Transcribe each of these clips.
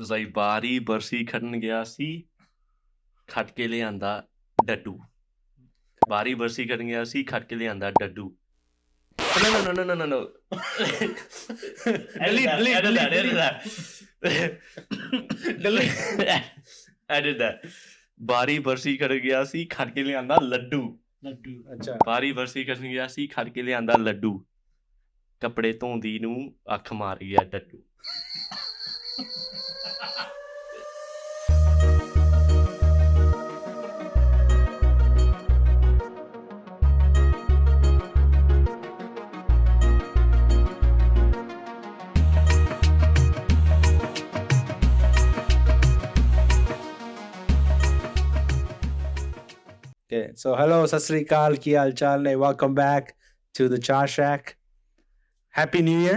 was like ਬਾਰੀ ਬਰਸੀ ਖੱਟਣ ਗਿਆ ਸੀ ਖੱਟ ਕੇ ਲਿਆਂਦਾ ਡੱਡੂ ਬਾਰੀ ਬਰਸੀ ਖੱਟਣ ਗਿਆ ਸੀ ਖੱਟ ਕੇ ਲਿਆਂਦਾ ਡੱਡੂ no. Edit that. ਬਾਰੀ ਬਰਸੀ ਖੱਟ ਗਿਆ ਸੀ ਖੱਟ ਕੇ ਲਿਆਂਦਾ ਲੱਡੂ ਅੱਛਾ ਬਾਰੀ ਬਰਸੀ ਖੱਟਣ ਗਿਆ ਸੀ ਖੱਟ ਕੇ ਲਿਆਂਦਾ ਲੱਡੂ ਕੱਪੜੇ ਧੋਂਦੀ ਨੂੰ ਅੱਖ ਮਾਰ ਗਿਆ ਡੱਡੂ Okay, so hello, sat sri akal, ki hal chal ne? Welcome back to the Char Shack. Happy New Year,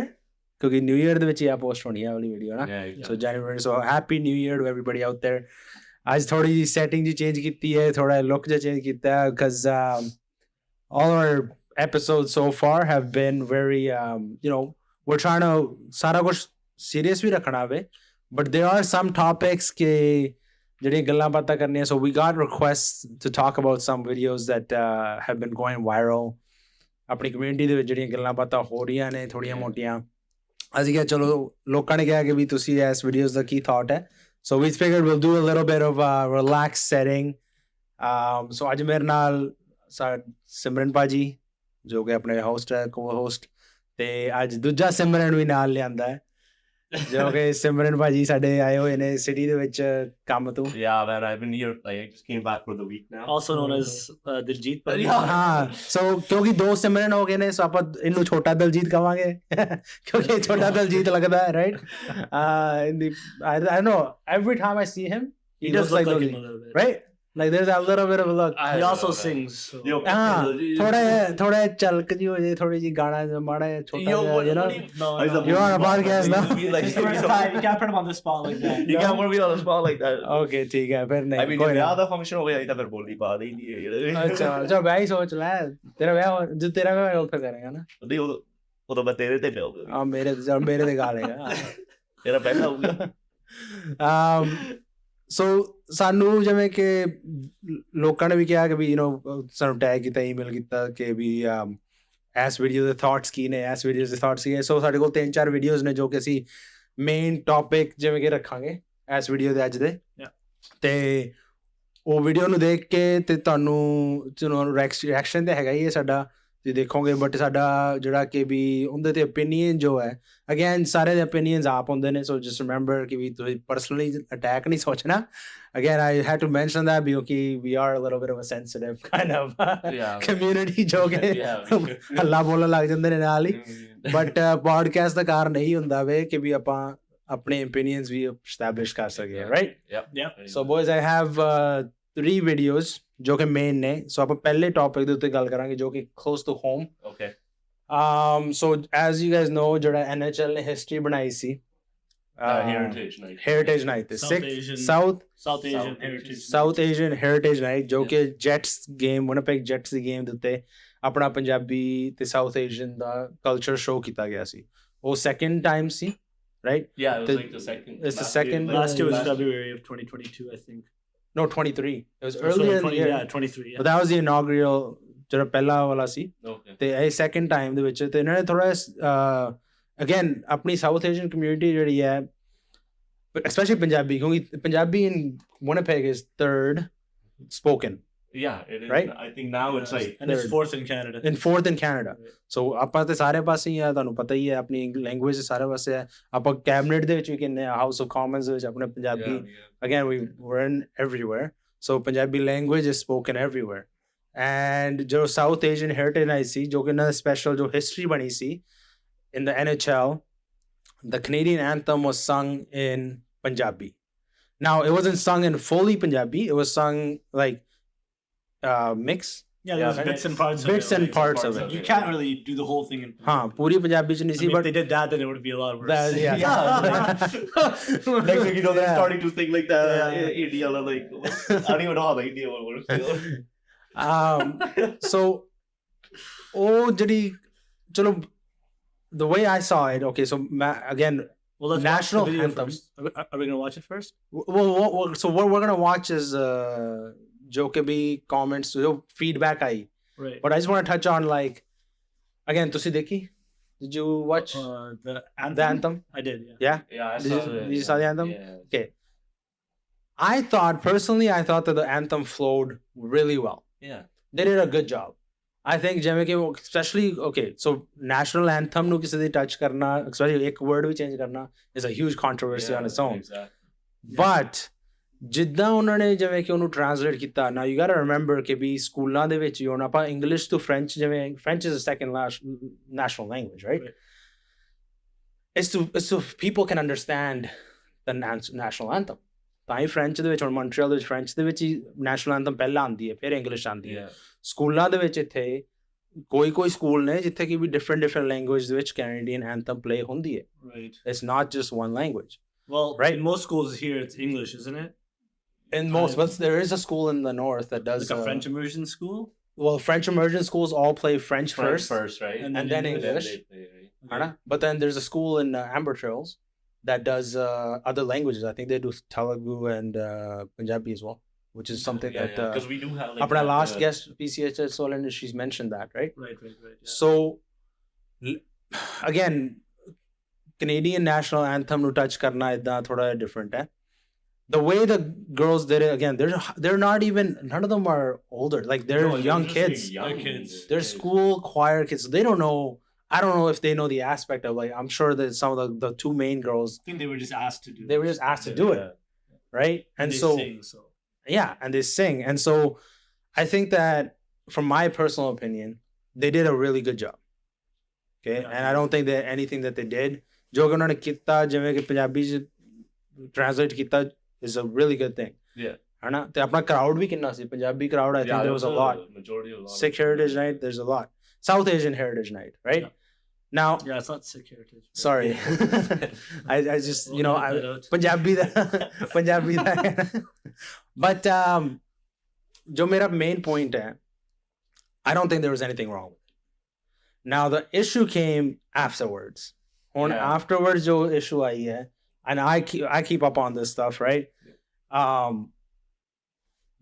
क्योंकि New Year ਦੇ ਵਿੱਚ ਹੀ ਆ ਪੋਸਟ ਹੋਣੀ ਹੈ ਵਾਲੀ ਵੀਡੀਓ ਨਾ so January, so happy New Year to everybody out there. ਅੱਜ ਥੋੜੀ ਜਿਹੀ ਸੈਟਿੰਗ ਜੀ ਚੇਂਜ ਕੀਤੀ ਹੈ ਥੋੜਾ ਲੁੱਕ ਜਿਹਾ ਚੇਂਜ ਕੀਤਾ ਹੈ because all our episodes so far have been very we're trying to ਸਾਰਾ ਕੁਝ ਸੀਰੀਅਸ ਵੀ ਰੱਖਣਾ ਵੇ but there are some topics ਕਿ ਜਿਹੜੀਆਂ ਗੱਲਾਂ ਬਾਤਾਂ ਕਰਨੀਆਂ so we got requests to talk about some videos that have been going viral ਆਪਣੀ community ਦੇ ਵਿੱਚ ਜਿਹੜੀਆਂ ਗੱਲਾਂ ਬਾਤਾਂ ਹੋ ਰਹੀਆਂ ਨੇ ਥੋੜ੍ਹੀਆਂ ਮੋਟੀਆਂ ਅਸੀਂ ਕਿਹਾ ਚਲੋ ਲੋਕਾਂ ਨੇ ਕਿਹਾ ਕਿ ਵੀ ਤੁਸੀਂ ਇਸ ਵੀਡੀਓਜ਼ ਦਾ ਕੀ ਥਾਟ ਹੈ so we figured we'll do a little bit of a relaxed setting so ਅੱਜ ਮੇਰੇ ਨਾਲ ਸਿਮਰਨ ਭਾਜੀ ਜੋ ਕਿ ਆਪਣੇ ਹੋਸਟ ਹੈ co-host ਤੇ ਅੱਜ ਦੂਜਾ ਸਿਮਰਨ ਵੀ ਨਾਲ ਲਿਆਂਦਾ ਹੈ ਜੋ ਕਿ ਸਿਮਰਨ ਭਾਜੀ ਸਾਡੇ ਆਏ ਹੋਏ ਨੇ ਸਿਟੀ ਦੇ ਵਿੱਚ ਕੰਮ ਤੋਂ Yeah man, I've been here like I just came back for the week now also known as Diljit ਹਾਂ so ਕਿਉਂਕਿ ਦੋ ਸਿਮਰਨ ਹੋ ਗਏ ਨੇ ਸੋ ਆਪਾਂ ਇਹਨੂੰ ਛੋਟਾ ਦਲਜੀਤ ਕਵਾਂਗੇ ਕਿਉਂਕਿ ਛੋਟਾ ਦਲਜੀਤ ਲੱਗਦਾ ਹੈ right I don't know every time I see him he does look like him a little bit right like there's a little bit of a look he also sings so. ਥੋੜਾ ਚਲਕ ਜੀ ਹੋ ਜੇ ਥੋੜੀ ਜੀ ਗਾਣਾ ਮਾੜਾ ਛੋਟਾ you know no you on a podcast now like you can't put him on the spot like that you can't put me on the spot like that okay ਠੀਕ ਹੈ ਫਿਰ ਨਹੀਂ I mean ਵਿਆਹ ਦਾ ਫੰਕਸ਼ਨ ਹੋ ਗਿਆ ਤਾਂ ਫਿਰ ਬੋਲੀ ਪਾ ਦੇ ਨਹੀਂ ਅੱਛਾ ਵੈਸੇ ਸੋਚ ਲੈ ਤੇਰਾ ਵਿਆਹ ਉੱਥੇ ਕਰੇਗਾ ਨਾ ਨਹੀਂ ਉਹ ਮੈਂ ਤੇਰੇ ਤੇ ਪਿਆਉਗਾ ਆ ਮੇਰੇ ਤੇ ਗਾ ਲੇਗਾ ਤੇਰਾ ਪਹਿਲਾਂ ਹੋਊਗਾ ਸੋ ਸਾਨੂੰ ਜਿਵੇਂ ਕਿ ਲੋਕਾਂ ਨੇ ਵੀ ਕਿਹਾ ਕਿ ਵੀ ਸਾਨੂੰ ਟੈਗ ਕੀਤਾ ਈਮੇਲ ਕੀਤਾ ਕਿ ਵੀ ਇਸ ਵੀਡੀਓ ਦੇ ਥਾਟਸ ਕੀ ਨੇ ਇਸ ਵੀਡੀਓ ਦੇ ਥਾਟਸ ਕੀ ਹੈ ਸੋ ਸਾਡੇ ਕੋਲ 3-4 ਵੀਡੀਓਜ਼ ਨੇ ਜੋ ਕਿ ਅਸੀਂ ਮੇਨ ਟੌਪਿਕ ਜਿਵੇਂ ਕਿ ਰੱਖਾਂਗੇ ਇਸ ਵੀਡੀਓ ਦੇ ਅੱਜ ਦੇ ਤੇ ਉਹ ਵੀਡੀਓ ਨੂੰ ਦੇਖ ਕੇ ਤੇ ਤੁਹਾਨੂੰ ਰਿਐਕਸ਼ਨ ਤੇ ਹੈਗਾ ਹੀ ਹੈ ਸਾਡਾ ਤੁਸੀਂ ਦੇਖੋਗੇ ਬਟ ਸਾਡਾ ਜਿਹੜਾ ਕਿ ਵੀ ਉਹਦੇ ਤੇ ਓਪੀਨੀਅਨ ਜੋ ਹੈ ਅਗੇਨ ਸਾਰੇ ਦੇ ਓਪੀਨੀਅਨਸ ਆਪ ਹੁੰਦੇ ਨੇ ਸੋ ਜਸਟ ਰਿਮੈਂਬਰ ਕਿ ਵੀ ਤੁਸੀਂ ਪਰਸਨਲੀ ਅਟੈਕ ਨਹੀਂ ਸੋਚਣਾ again I had to mention that because we are a little bit of a sensitive kind of community ਜੋ ਕਿ ਹੱਲਾ ਬੋਲਣ ਲੱਗ ਜਾਂਦੇ ਨੇ ਨਾਲ ਹੀ ਬਟ ਪੋਡਕਾਸਟ ਦਾ ਕਾਰਨ ਇਹੀ ਹੁੰਦਾ ਵੇ ਕਿ ਵੀ ਆਪਾਂ ਆਪਣੇ ਓਪੀਨੀਅਨਸ ਵੀ ਐਸਟੈਬਲਿਸ਼ ਕਰ ਸਕੀਏ right so ਬॉयਜ਼ I have 3 videos ਜੋ ਕਿ ਮੇਨ ਨੇ ਸੋ ਆਪਾਂ ਪਹਿਲੇ ਟੌਪਿਕ ਦੇ ਉੱਤੇ ਗੱਲ ਕਰਾਂਗੇ ਜੋ ਕਿ close to home okay so as you guys know ਜਿਹੜਾ NHL ਨੇ ਹਿਸਟਰੀ ਬਣਾਈ ਸੀ ਹੈਰੀਟੇਜ ਨਾਈਟ ਤੇ ਸਾਊਥ ਏਸ਼ੀਅਨ ਹੈਰੀਟੇਜ ਨਾਈਟ ਜੋ ਕਿ ਜੈਟਸ ਗੇਮ ਵਿਨਿਪੈਗ ਜੈਟਸ ਦੀ ਗੇਮ ਦੇ ਉੱਤੇ ਆਪਣਾ ਪੰਜਾਬੀ ਤੇ ਸਾਊਥ ਏਸ਼ੀਅਨ ਦਾ ਕਲਚਰ ਸ਼ੋਅ ਕੀਤਾ ਗਿਆ ਸੀ ਉਹ ਸੈਕਿੰਡ ਟਾਈਮ ਸੀ right yeah it was like the second it's the second last year was February of 2022 I think no 23 it was earlier in the year yeah 23 yeah but that was the inaugural ਜਿਹੜਾ ਪਹਿਲਾ ਵਾਲਾ ਸੀ ਤੇ ਇਹ second time ਦੇ ਵਿੱਚ ਤੇ ਇਹਨਾਂ ਨੇ ਥੋੜਾ ਅਗੇਨ ਆਪਣੀ ਸਾਊਥ ਏਸ਼ੀਅਨ ਕਮਿਊਨਿਟੀ ਜਿਹੜੀ ਹੈ especially ਪੰਜਾਬੀ ਕਿਉਂਕਿ Punjabi in Winnipeg is third spoken yeah it is right I think now it's like and it's fourth in Canada so ਆਪਾਂ ਤੇ ਸਾਰੇ ਪਾਸੇ ਹੀ ਆ ਤੁਹਾਨੂੰ ਪਤਾ ਹੀ ਹੈ ਆਪਣੀ ਲੈਂਗੁਏਜ ਸਾਰੇ ਪਾਸੇ ਹੈ ਆਪਾਂ ਕੈਬਨਿਟ ਦੇ ਵਿੱਚ ਵੀ ਕਹਿੰਦੇ ਆ ਹਾਊਸ ਆਫ ਕਾਮਨਸ ਵਿੱਚ ਆਪਣੇ Punjabi again we're in everywhere so Punjabi language is spoken everywhere and ਜੋ ਸਾਊਥ ਏਸ਼ੀਅਨ ਹੈਰੀਟੇਜ ਨਾਈਟ ਸੀ ਜੋ ਕਿ ਇਹਨਾਂ ਦਾ ਸਪੈਸ਼ਲ ਜੋ ਹਿਸਟਰੀ ਬਣੀ ਸੀ in the NHL the Canadian Anthem was sung in Punjabi now it wasn't sung in fully Punjabi it was sung like mix there's bits and parts of it you can't really do the whole thing in puri Punjabi ਚ ਨਹੀਂ ਸੀ but if they did that then it would be a lot worse next thing you know they're starting to think like that India like I don't even know how the India one works so ਉਹ ਜਿਹੜੀ ਚਲੋ the way I saw it okay so again Well, let's National watch the video anthem. first. Are we gonna watch it first? So what we're gonna watch is जो के भी comments जो feedback I. Right. But I just want to touch on like again. तुसी देखी? Did you watch The anthem? the anthem? I did. Yeah. Yeah. Yeah, I Did saw you, it. you saw the anthem? Yeah. Okay. I thought that the anthem flowed really well. Yeah. They did a good job. I think ਜਿਵੇਂ ਕਿ especially okay, so national anthem ਨੂੰ ਕਿਸੇ ਦੀ touch ਕਰਨਾ, especially ਇੱਕ word ਵੀ change ਕਰਨਾ is a huge controversy on its own. Exactly. But ਜਿੱਦਾਂ ਉਹਨਾਂ ਨੇ ਜਿਵੇਂ ਕਿ ਉਹਨੂੰ translate ਕੀਤਾ, now you gotta remember ਕਿ ਵੀ ਸਕੂਲਾਂ ਦੇ ਵਿੱਚ ਹੀ ਹੁਣ ਆਪਾਂ English to French ਜਿਵੇਂ French is a second national language, right? It's so people can understand the national anthem. ਤਾਂ ਹੀ French ਦੇ ਵਿੱਚ ਹੁਣ Montreal ਦੇ ਵਿੱਚ French ਦੇ ਵਿੱਚ ਹੀ national anthem ਪਹਿਲਾਂ ਆਉਂਦੀ ਹੈ, ਫਿਰ English ਆਉਂਦੀ ਹੈ. ਸਕੂਲਾਂ ਦੇ ਵਿੱਚ ਇੱਥੇ ਕੋਈ ਸਕੂਲ ਨੇ ਜਿੱਥੇ ਕਿ ਵੀ different language ਦੇ ਵਿੱਚ Canadian anthem play ਹੁੰਦੀ ਹੈ. Right. It's not just one language. Well, right. In most schools here, it's English, isn't it? In most, but there is a school in the north that does Like a French immersion school. Well, French immersion schools all play French first, right? and then English. They play, right? Okay. But then there's a school in Amber Trails that does other languages. I think they do Telugu and Punjabi as well, which is something that because we do have like our last guest PCHS Solan, she's mentioned that, right? Right. Yeah. So again, Canadian national anthem nu touch karna idda thoda different hai. The way the girls did it, again, they're not even, none of them are older, like they're young kids. Young kids. They're school choir kids. So they don't know. I don't know if they know the aspect of like. I'm sure that some of the two main girls, I think they were just asked to do. they were just asked to do it, right? And they so sing, so. yeah, and they sing, and so I think that from my personal opinion, they did a really good job. Okay, Yeah. and I don't think that anything that they did, जो कि उन्होंने किया जिਵੇਂ कि पंजाबी च translate किया is a really good thing. Yeah. है ना? ते अपना crowd भी कितना सी Punjabi crowd. I think there was a lot. Majority of a lot. Sikh Heritage Night, there's a lot. South Asian Heritage Night, right? Yeah. Now, Yeah, it's not Sikh heritage. but- sorry, I just We'll edit that out. Punjabi that. But जो मेरा main point है, I don't think there was anything wrong with it. Now the issue came afterwards. On Yeah. afterwards जो issue आई है, and I keep up on this stuff, right?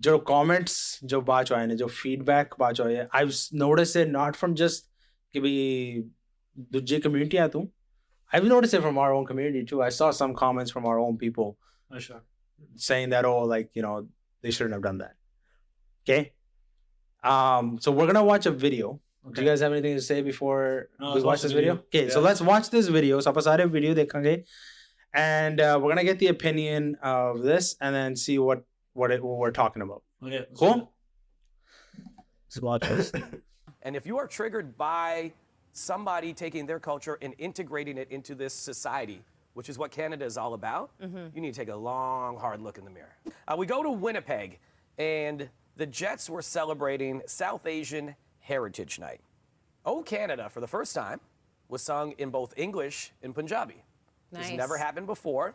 जो comments जो बाद चो आए ने, जो feedback बाद चो आए है, I've noticed it not from just कि भी दूसरी community है तू. I've noticed it from our own community too. I saw some comments from our own people Oh, sure. saying that, oh, like, you know, they shouldn't have done that. Okay. So we're gonna watch a video. Okay. Do you guys have anything to say before No, we let's watch watch the this video? video. Okay, so Yeah. let's watch this video. So ਆਪਾਂ ਸਾਰੇ video ਦੇਖਾਂਗੇ, and we're gonna get the opinion of this and then see what we're talking about. Okay. let's Cool? do it. Let's watch this. And if you are triggered by somebody taking their culture and integrating it into this society, which is what Canada is all about, you need to take a long, hard look in the mirror. We go to Winnipeg, and the Jets were celebrating South Asian Heritage Night. Oh Canada, for the first time, was sung in both English and Punjabi. Nice. This never happened before.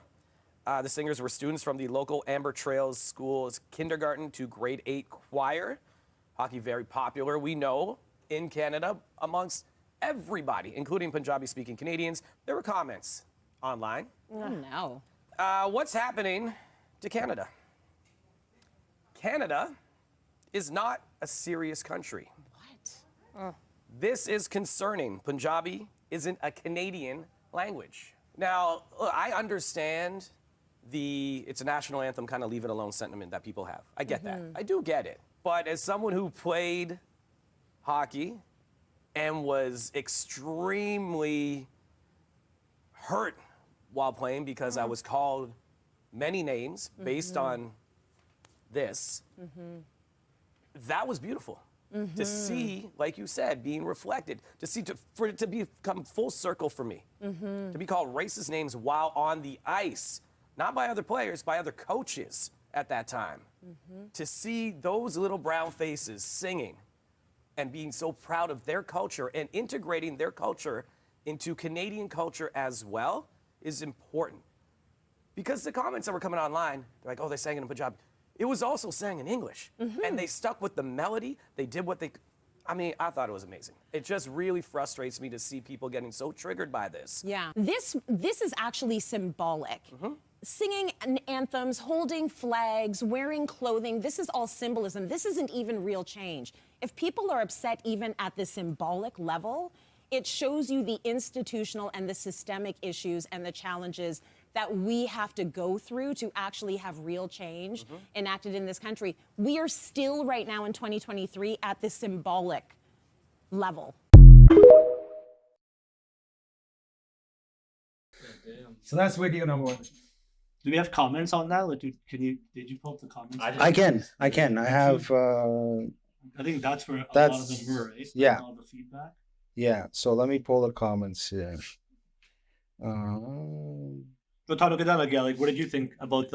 The singers were students from the local Amber Trails School's kindergarten to grade 8 choir. Hockey very popular, we know, in Canada amongst everybody, including Punjabi-speaking Canadians. There were comments online. Oh, no. What's happening to Canada? Canada is not a serious country. What? This is concerning. Punjabi isn't a Canadian language. Now, look, I understand it's a national anthem kind of leave it alone sentiment that people have. I get that. I do get it. But as someone who played hockey and was extremely hurt while playing because I was called many names based on this, that was beautiful. To see, like you said, being reflected, for it to become full circle for me, to be called racist names while on the ice, not by other players, by other coaches at that time. To see those little brown faces singing and being so proud of their culture and integrating their culture into Canadian culture as well is important. Because the comments that were coming online, they're like, oh, they sang it in Punjabi. It was also sang in English. And they stuck with the melody. They did what they I mean, I thought it was amazing. It just really frustrates me to see people getting so triggered by this. Yeah. This is actually symbolic. Singing anthems, holding flags, wearing clothing, this is all symbolism. This isn't even real change. If people are upset even at the symbolic level, it shows you the institutional and the systemic issues and the challenges that we have to go through to actually have real change enacted in this country. We are still right now in 2023 at the symbolic level. So that's video number 1. Do we have comments on that? Like, did you pull up the comments? I can. I have. I think that's where a lot of them were, right? Yeah. All the feedback. Yeah. So let me pull the comments here. But talk about that again. Like, what did you think about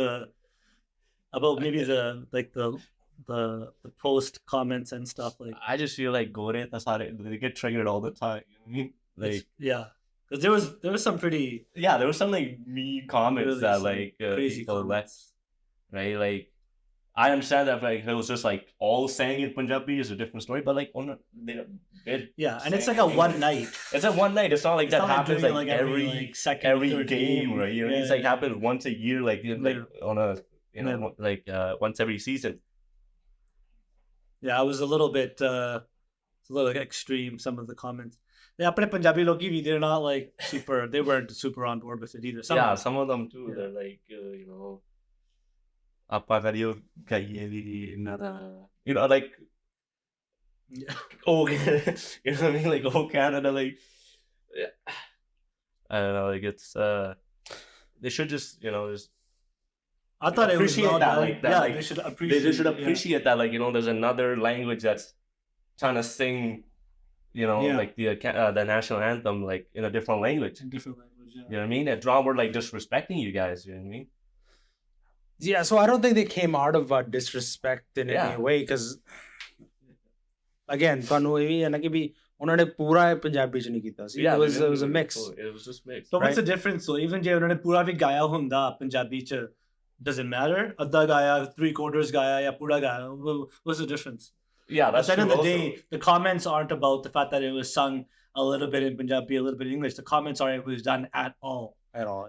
maybe the post comments and stuff? Like, I just feel like that's how they get triggered all the time. You know what I mean? Like, yeah, because there was some pretty there was some like mean comments really that some like crazy people comments. right? Like, I understand that like if it was just like all sang in Punjabi is a different story, but like and it's like a one night. It's a one night. It's not like It's that not like happens doing like it, like, every like, second, every third game, right? You know, it's like happens once a year, like on a like once every season. Yeah, it was a little bit extreme, some of the comments. Yeah, but Punjabi loki, they're not like super. They weren't super on board with it either. Some of them too. They're like ਆਪਾਂ ਕਰਿਓ ਕਹੀਏ ਵੀ ਇਹਨਾਂ ਦਾ like oh you know what I mean, like oh Canada, like I don't know, like it's they should just just I thought it was appreciate that, like that, yeah, like, they should appreciate. They should appreciate that, like there's another language that's trying to sing like the national anthem like in a different language. In different language, yeah. You know what I mean? That drama, we're like disrespecting you guys. You know what I mean? Yeah, so I don't think they came out of disrespect in any way, because again, ਤੁਹਾਨੂੰ ਇਹ ਵੀ ਹੈ ਨਾ ਕਿ ਵੀ ਉਹਨਾਂ ਨੇ ਪੂਰਾ ਪੰਜਾਬੀ ਚ ਨਹੀਂ ਕੀਤਾ ਸੀ. It was a mix. It was just mixed. So what's the difference? So even ਜੇ ਉਹਨਾਂ ਨੇ ਪੂਰਾ ਵੀ ਗਾਇਆ ਹੁੰਦਾ ਪੰਜਾਬੀ ਚ, does it matter? ਅੱਧਾ ਗਾਇਆ, 3/4 ਗਾਇਆ ਜਾਂ ਪੂਰਾ ਗਾਇਆ? What's the difference? Yeah, that's at the end true of the also. day, the comments aren't about the fact that it was sung a little bit in Punjabi, a little bit in English. The comments are it was done at all.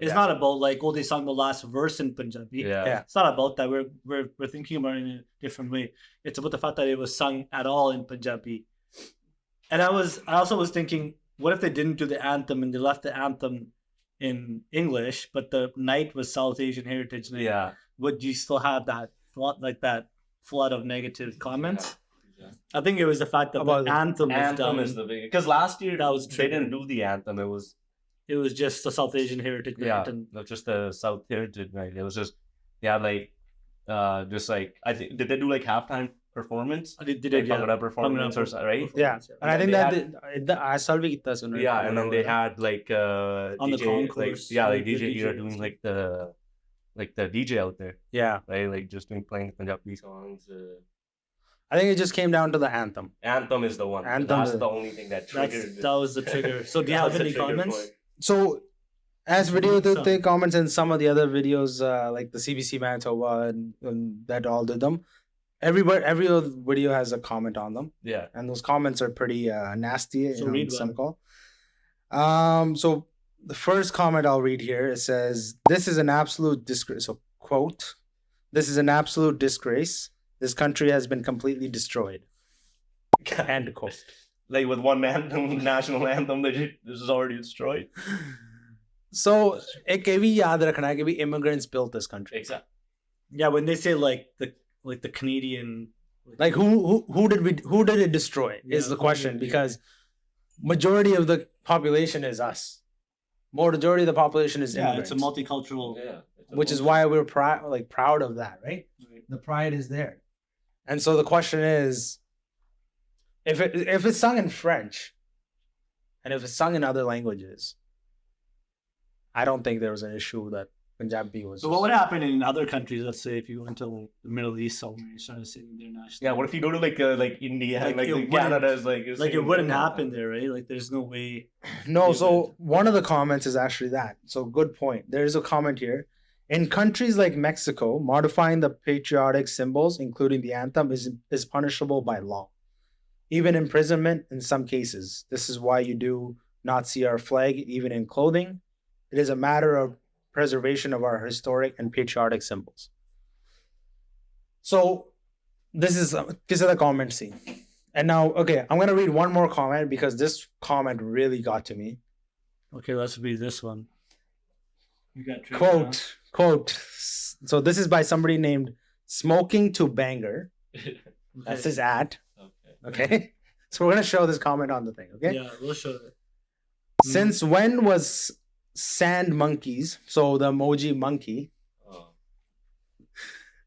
It's not about like, oh, they sung the last verse in Punjabi. Yeah. It's not about that. We're thinking about it in a different way. It's about the fact that it was sung at all in Punjabi. And I also was thinking, what if they didn't do the anthem and they left the anthem in English, but the night was South Asian Heritage Night? Yeah. Would you still have that flood of negative comments? Yeah. I think it was the fact that the anthem was done. Is the big, because last year they didn't do the anthem. It was just the South Asian Heritage Night. Yeah, not just the South Heritage Night. It was just just like I think did they do like halftime performance? They did performance or right? Yeah, and I think that I saw it. Yeah, and then they had like on DJ, the concourse. like DJ era doing like the DJ out there. Yeah, right, like just playing Punjabi songs. I think it just came down to the anthem. Anthem is the one. That's the only thing that triggered. That was the trigger. So do you have any comments? So, as video the comments and some of the other videos, like the CBC Manitoba and that all did them, every other video has a comment on them. Yeah, and those comments are pretty nasty. So read some call. So the first comment I'll read here, it says, "This is an absolute disgrace." So quote, "This is an absolute disgrace. This country has been completely destroyed." End quote. Like with one national anthem, this is already destroyed. So, ek ye bhi yaad rakhna hai ki immigrants built this country. Exactly. Yeah, when they say like the Canadian, like who did it destroy is the question, because majority of the population is us. Majority of the population is immigrants. It's a multicultural. Which is why we're proud of that, right? The pride is there, and so the question is, if it's sung in French, and if it's sung in other languages, I don't think there was an issue that Punjabi was. So what would happen in other countries? Let's say if you went to the Middle East somewhere, you started singing their national. Yeah, what if you go to like India, like Canada is like it wouldn't happen there, right? Like there's no way. No, so one of the comments is actually that. So good point. There's a comment here. In countries like Mexico, modifying the patriotic symbols, including the anthem, is punishable by law. even imprisonment in some cases. This is why you do not see our flag even in clothing. It is a matter of preservation of our historic and patriotic symbols. So this is the comment scene. And now, okay, I'm going to read one more comment because this comment really got to me. Okay, let's read this one. You got triggered, huh? Quote. So this is by somebody named Smoking to Banger. That's his ad. Okay. So we're going to show this comment on the thing, okay? Yeah, we'll show it. Since when was sand monkeys, so the emoji monkey.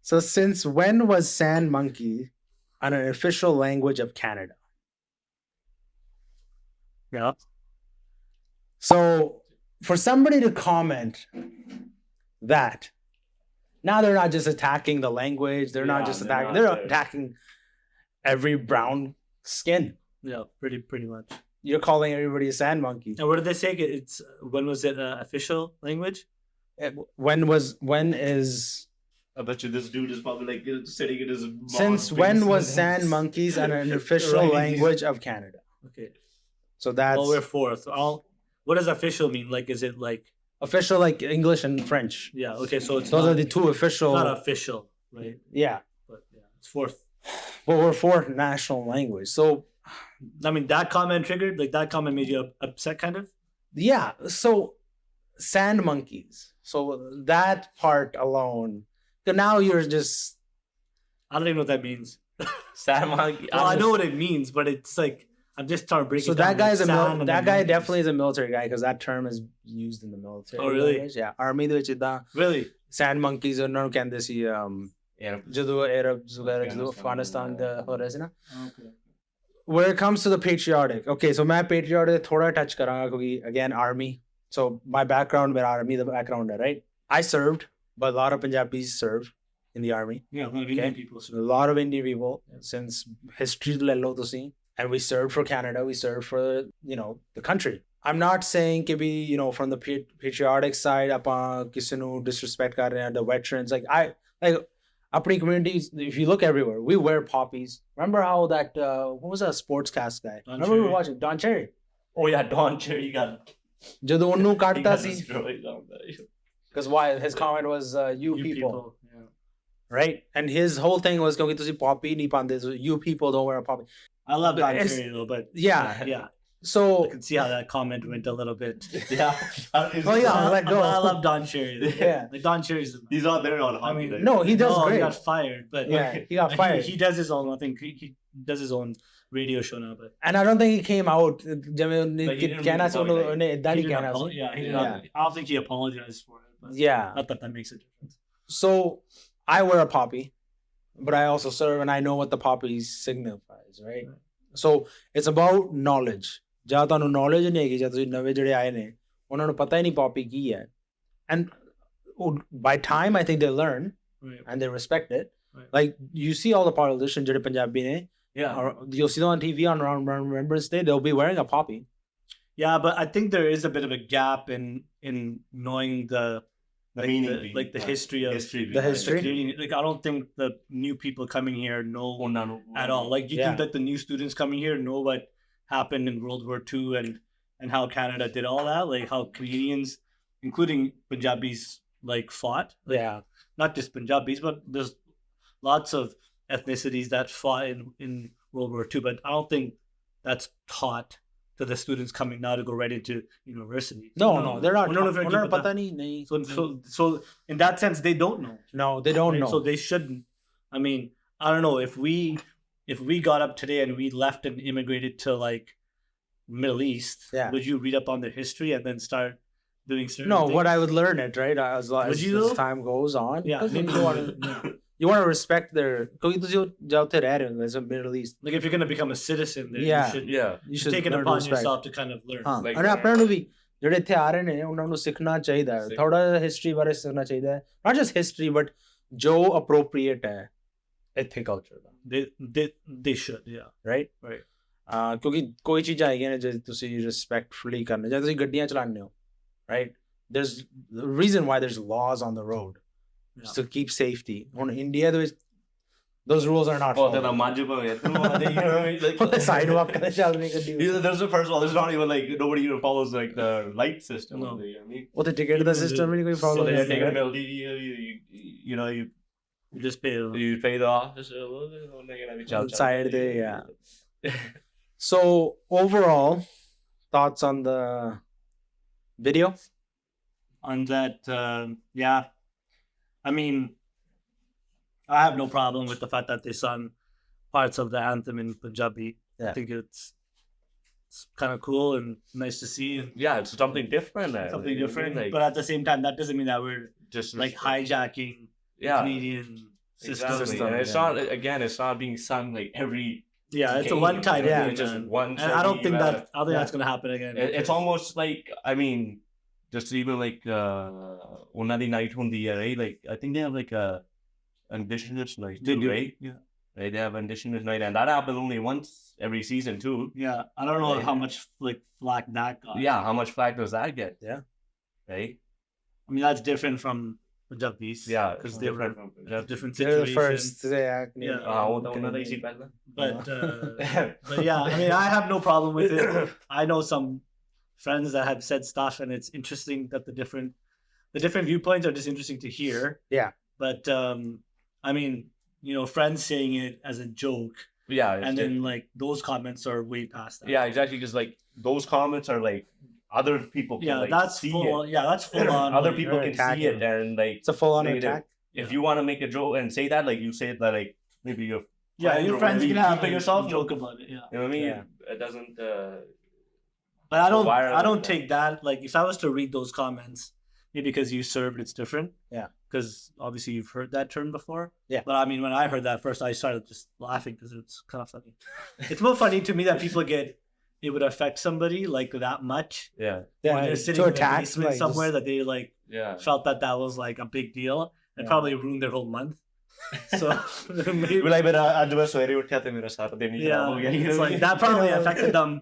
So since when was sand monkey an official language of Canada? Yeah. So for somebody to comment that, now they're not just attacking the language, they're not just attacking, they're attacking every brown skin. Yeah, pretty much. You're calling everybody a sand monkey. And what did they say? It's when was it official language? When is I bet you this dude is probably like sitting in his since when was sand monkeys an official language of Canada? Okay. So that's Well, we're fourth. What does official mean? Like, is it like official like English and French? Yeah. Okay. So it's Those are the two official. It's not official, right? Yeah. But yeah, it's fourth. But we're fourth national language. So I mean, that comment triggered. Like that comment made you upset, kind of. yeah. So sand monkeys. So that part alone. So now you're just. I don't even know what that means. Sand monkey. Well, I know what it means, but it's like I'm just trying to break So it down. that guy's like that guy definitely is a military guy because that term is used in the military. Oh, really? language. Yeah. Army ਦੇ ਵਿੱਚ ਇਦਾਂ Really? sand monkeys ਉਹਨਾਂ ਨੂੰ ਕਹਿੰਦੇ ਸੀ ਜਦੋਂ Arabs ਵਗੈਰਾ ਜਦੋਂ ਅਫਗਾਨਿਸਤਾਨ ਦਾ ਹੋ ਰਿਹਾ ਸੀ ਨਾ. Okay. Where it comes to the patriotic, okay, so मैं patriotic थोड़ा touch करूँगा क्योंकि again army. So my background, मेरा army the background है, right? I served, but a lot of Punjabis serve in the army. Yeah, a lot of Indian people. So a lot of Indian people since history ਲੈ ਲਓ ਤੁਸੀਂ, and we served for Canada. We served for the country. I'm not saying कि भी from the patriotic side ਆਪਾਂ ਕਿਸੇ ਨੂੰ disrespect ਕਰ ਰਹੇ ਹਾਂ, the veterans like अपनी communities, if you look everywhere, we wear poppies. Remember how that what was that sportscast guy? Remember we were watching Don Cherry? Oh yeah, Don Cherry got. ਜਦੋਂ ਉਹਨੂੰ ਕੱਟਤਾ ਸੀ destroyed on that. because why his comment was you people. Yeah. Right? And his whole thing was ਕਿਉਂਕਿ ਤੁਸੀਂ poppy ਨਹੀਂ ਪਾਉਂਦੇ, so you people don't wear a poppy. I love Don It's- Cherry though, but Yeah. yeah, So I can see how that comment went a little bit. Yeah. oh yeah, let go. I love Don Cherry. Though. Yeah. Like Don Cherry's. He's out there on hockey. mean, right? No, he does He great. got fired, but Yeah, he got fired. He does his own. I think he does his own radio show now. But And I don't think he came out ਜਿਵੇਂ ਉਹਨੇ But he didn't ਕਹਿਣਾ ਸੀ really ਉਹਨੇ ਇਦਾਂ he ਨਹੀਂ didn't ਕਹਿਣਾ apolo- C. yeah, he did Yeah. not. I don't think he apologized for it. But Yeah. not that makes a difference. So I wear a poppy, but I also serve and I know what the poppy signifies, right? So it's about knowledge. ਜਾਂ ਤੁਹਾਨੂੰ knowledge ਨਹੀਂ ਹੈਗੀ, ਜਾਂ ਤੁਸੀਂ ਨਵੇਂ ਜਿਹੜੇ ਆਏ ਨੇ ਉਹਨਾਂ ਨੂੰ ਪਤਾ ਹੀ ਨਹੀਂ poppy ਕੀ ਹੈ. And by time I think they learn Right. and they respect it. Right. Like you see all the politicians ਜਿਹੜੇ ਪੰਜਾਬੀ ਨੇ, Yeah. or you'll see them on TV on Remembrance Day, they'll be wearing a poppy. Yeah, but I think there is a bit of a gap in knowing the meaning, the history of history. The history. Canadian. Like I don't think the new people coming here know ਉਹਨਾਂ ਨੂੰ at all. Like you Yeah. think that the new students coming here know what happened in World War II and how Canada did all that, like how Canadians, including Punjabis, like fought. Like, Yeah. not just Punjabis, but there's lots of ethnicities that fought in World War II. But I don't think that's taught to the students coming now to go right into university. No, they're not. ਉਹਨਾਂ ਨੂੰ ਫਿਰ ਕੀ ਉਹਨਾਂ ਨੂੰ ਪਤਾ? ਪਤਾ ਨਹੀਂ. So in that sense, they don't know. No, they don't Right? know. So they shouldn't. I mean, I don't know if we got up today and we left and immigrated to like Middle East. Yeah. Would you read up on their history and then start doing certain No, things? what I would learn it, right? As Would you though? time goes on. Yeah, Because maybe you want to respect their. ਕਿਉਂਕਿ ਤੁਸੀਂ ਜਾ ਉੱਥੇ ਰਹਿ ਰਹੇ ਹੋ, there's a Middle East. Like if you're gonna become a citizen, then Yeah. you should Yeah. You should take it learn to upon respect. yourself to kind of learn. ਹਾਂ Like and ਆਪਣੇ ਨੂੰ ਵੀ ਜਿਹੜੇ ਇੱਥੇ ਆ ਰਹੇ ਨੇ ਉਹਨਾਂ ਨੂੰ ਸਿੱਖਣਾ ਚਾਹੀਦਾ ਹੈ, ਥੋੜਾ ਹਿਸਟਰੀ ਬਾਰੇ ਸਿੱਖਣਾ ਚਾਹੀਦਾ ਹੈ, not just history but ਜੋ appropriate ਹੈ ਇੱਥੇ culture the, They should, yeah. right? Right. ਕਿਉਂਕਿ ਕੋਈ ਚੀਜ਼ਾਂ ਹੈਗੀਆਂ ਨੇ ਜੇ ਤੁਸੀਂ respectfully ਕਰਨੇ, ਜੇ ਤੁਸੀਂ ਗੱਡੀਆਂ ਚਲਾਉਂਦੇ ਹੋ, right? There's the reason why there's laws on the road is to keep safety. ਹੁਣ ਇੰਡੀਆ ਦੇ ਵਿੱਚ those rules are not Oh, then followed. I'm Manjubha. You know what I mean? Like, Sidewalk ka chalne ka do. there's a first of all, there's not even like nobody even follows like the light system. No. You know what I mean? वो तो ticket का system ही नहीं कोई follow So they're taking a करता है. penalty. You know, you You just pay. pay the officer. Side there, yeah. So overall, thoughts on the video? On that, yeah. I mean, I have no problem with the fact that they sung parts of the anthem in Punjabi. Yeah. I think it's kind of cool and nice to see. And Yeah, it's something different. something different. Like, But at the same time, that doesn't mean that we're just like hijacking yeah, Canadian system. exactly. And it's not again. It's not being sung like every. Yeah, it's a game, one-time you know, thing. it's just man. one. And I don't think that. that's gonna happen again. It's almost like, I mean, just even like one night hundi hai, right? Like I think they have like a indigenous night They too, do. right? Yeah. Right, they have indigenous night, and that happens only once every season too. Yeah, I don't know Right. how much like flack that got. Yeah, how much flack does that get? Yeah. Right. I mean that's different from Punjabis. Yeah, because it's they were different from different They're the situations. first react. Yeah. ਉਹਨਾਂ ਦਾ ਹੀ ਸੀ ਪਹਿਲਾਂ. But yeah, I mean, I have no problem with it. I know some friends that have said stuff, and it's interesting that the different viewpoints are just interesting to hear. Yeah. But I mean, you know, friends saying it as a joke, Yeah, it's and just- then like those comments are way past that. yeah, exactly, because like those comments are like other people can Yeah, like that's see full. it. Yeah, that's full on. Other like, people they're can see it, attacking. and like It's a full-on they- attack. if you want to make a joke and say that, like you say that, like maybe your Yeah, friends your or friends whatever, can you have keep it a yourself. joke about it. Yeah. You know what I mean? Yeah. It doesn't. But I don't. why are I they don't like take that. Like, if I was to read those comments, maybe because you served, it's different. Yeah. Because obviously you've heard that term before. Yeah. But I mean, when I heard that first, I started just laughing because it's kind of funny. It's more funny to me that people get it would affect somebody like that much Yeah, when Yeah, they're sitting to in a attack basement like, somewhere just- that they like yeah. felt that was like a big deal and Yeah. probably ruined their whole month. So maybe, Like, but आज मैं सवेरे उठा तो मेरा सारा दिन ही खराब हो yeah, गया. it's like that probably affected them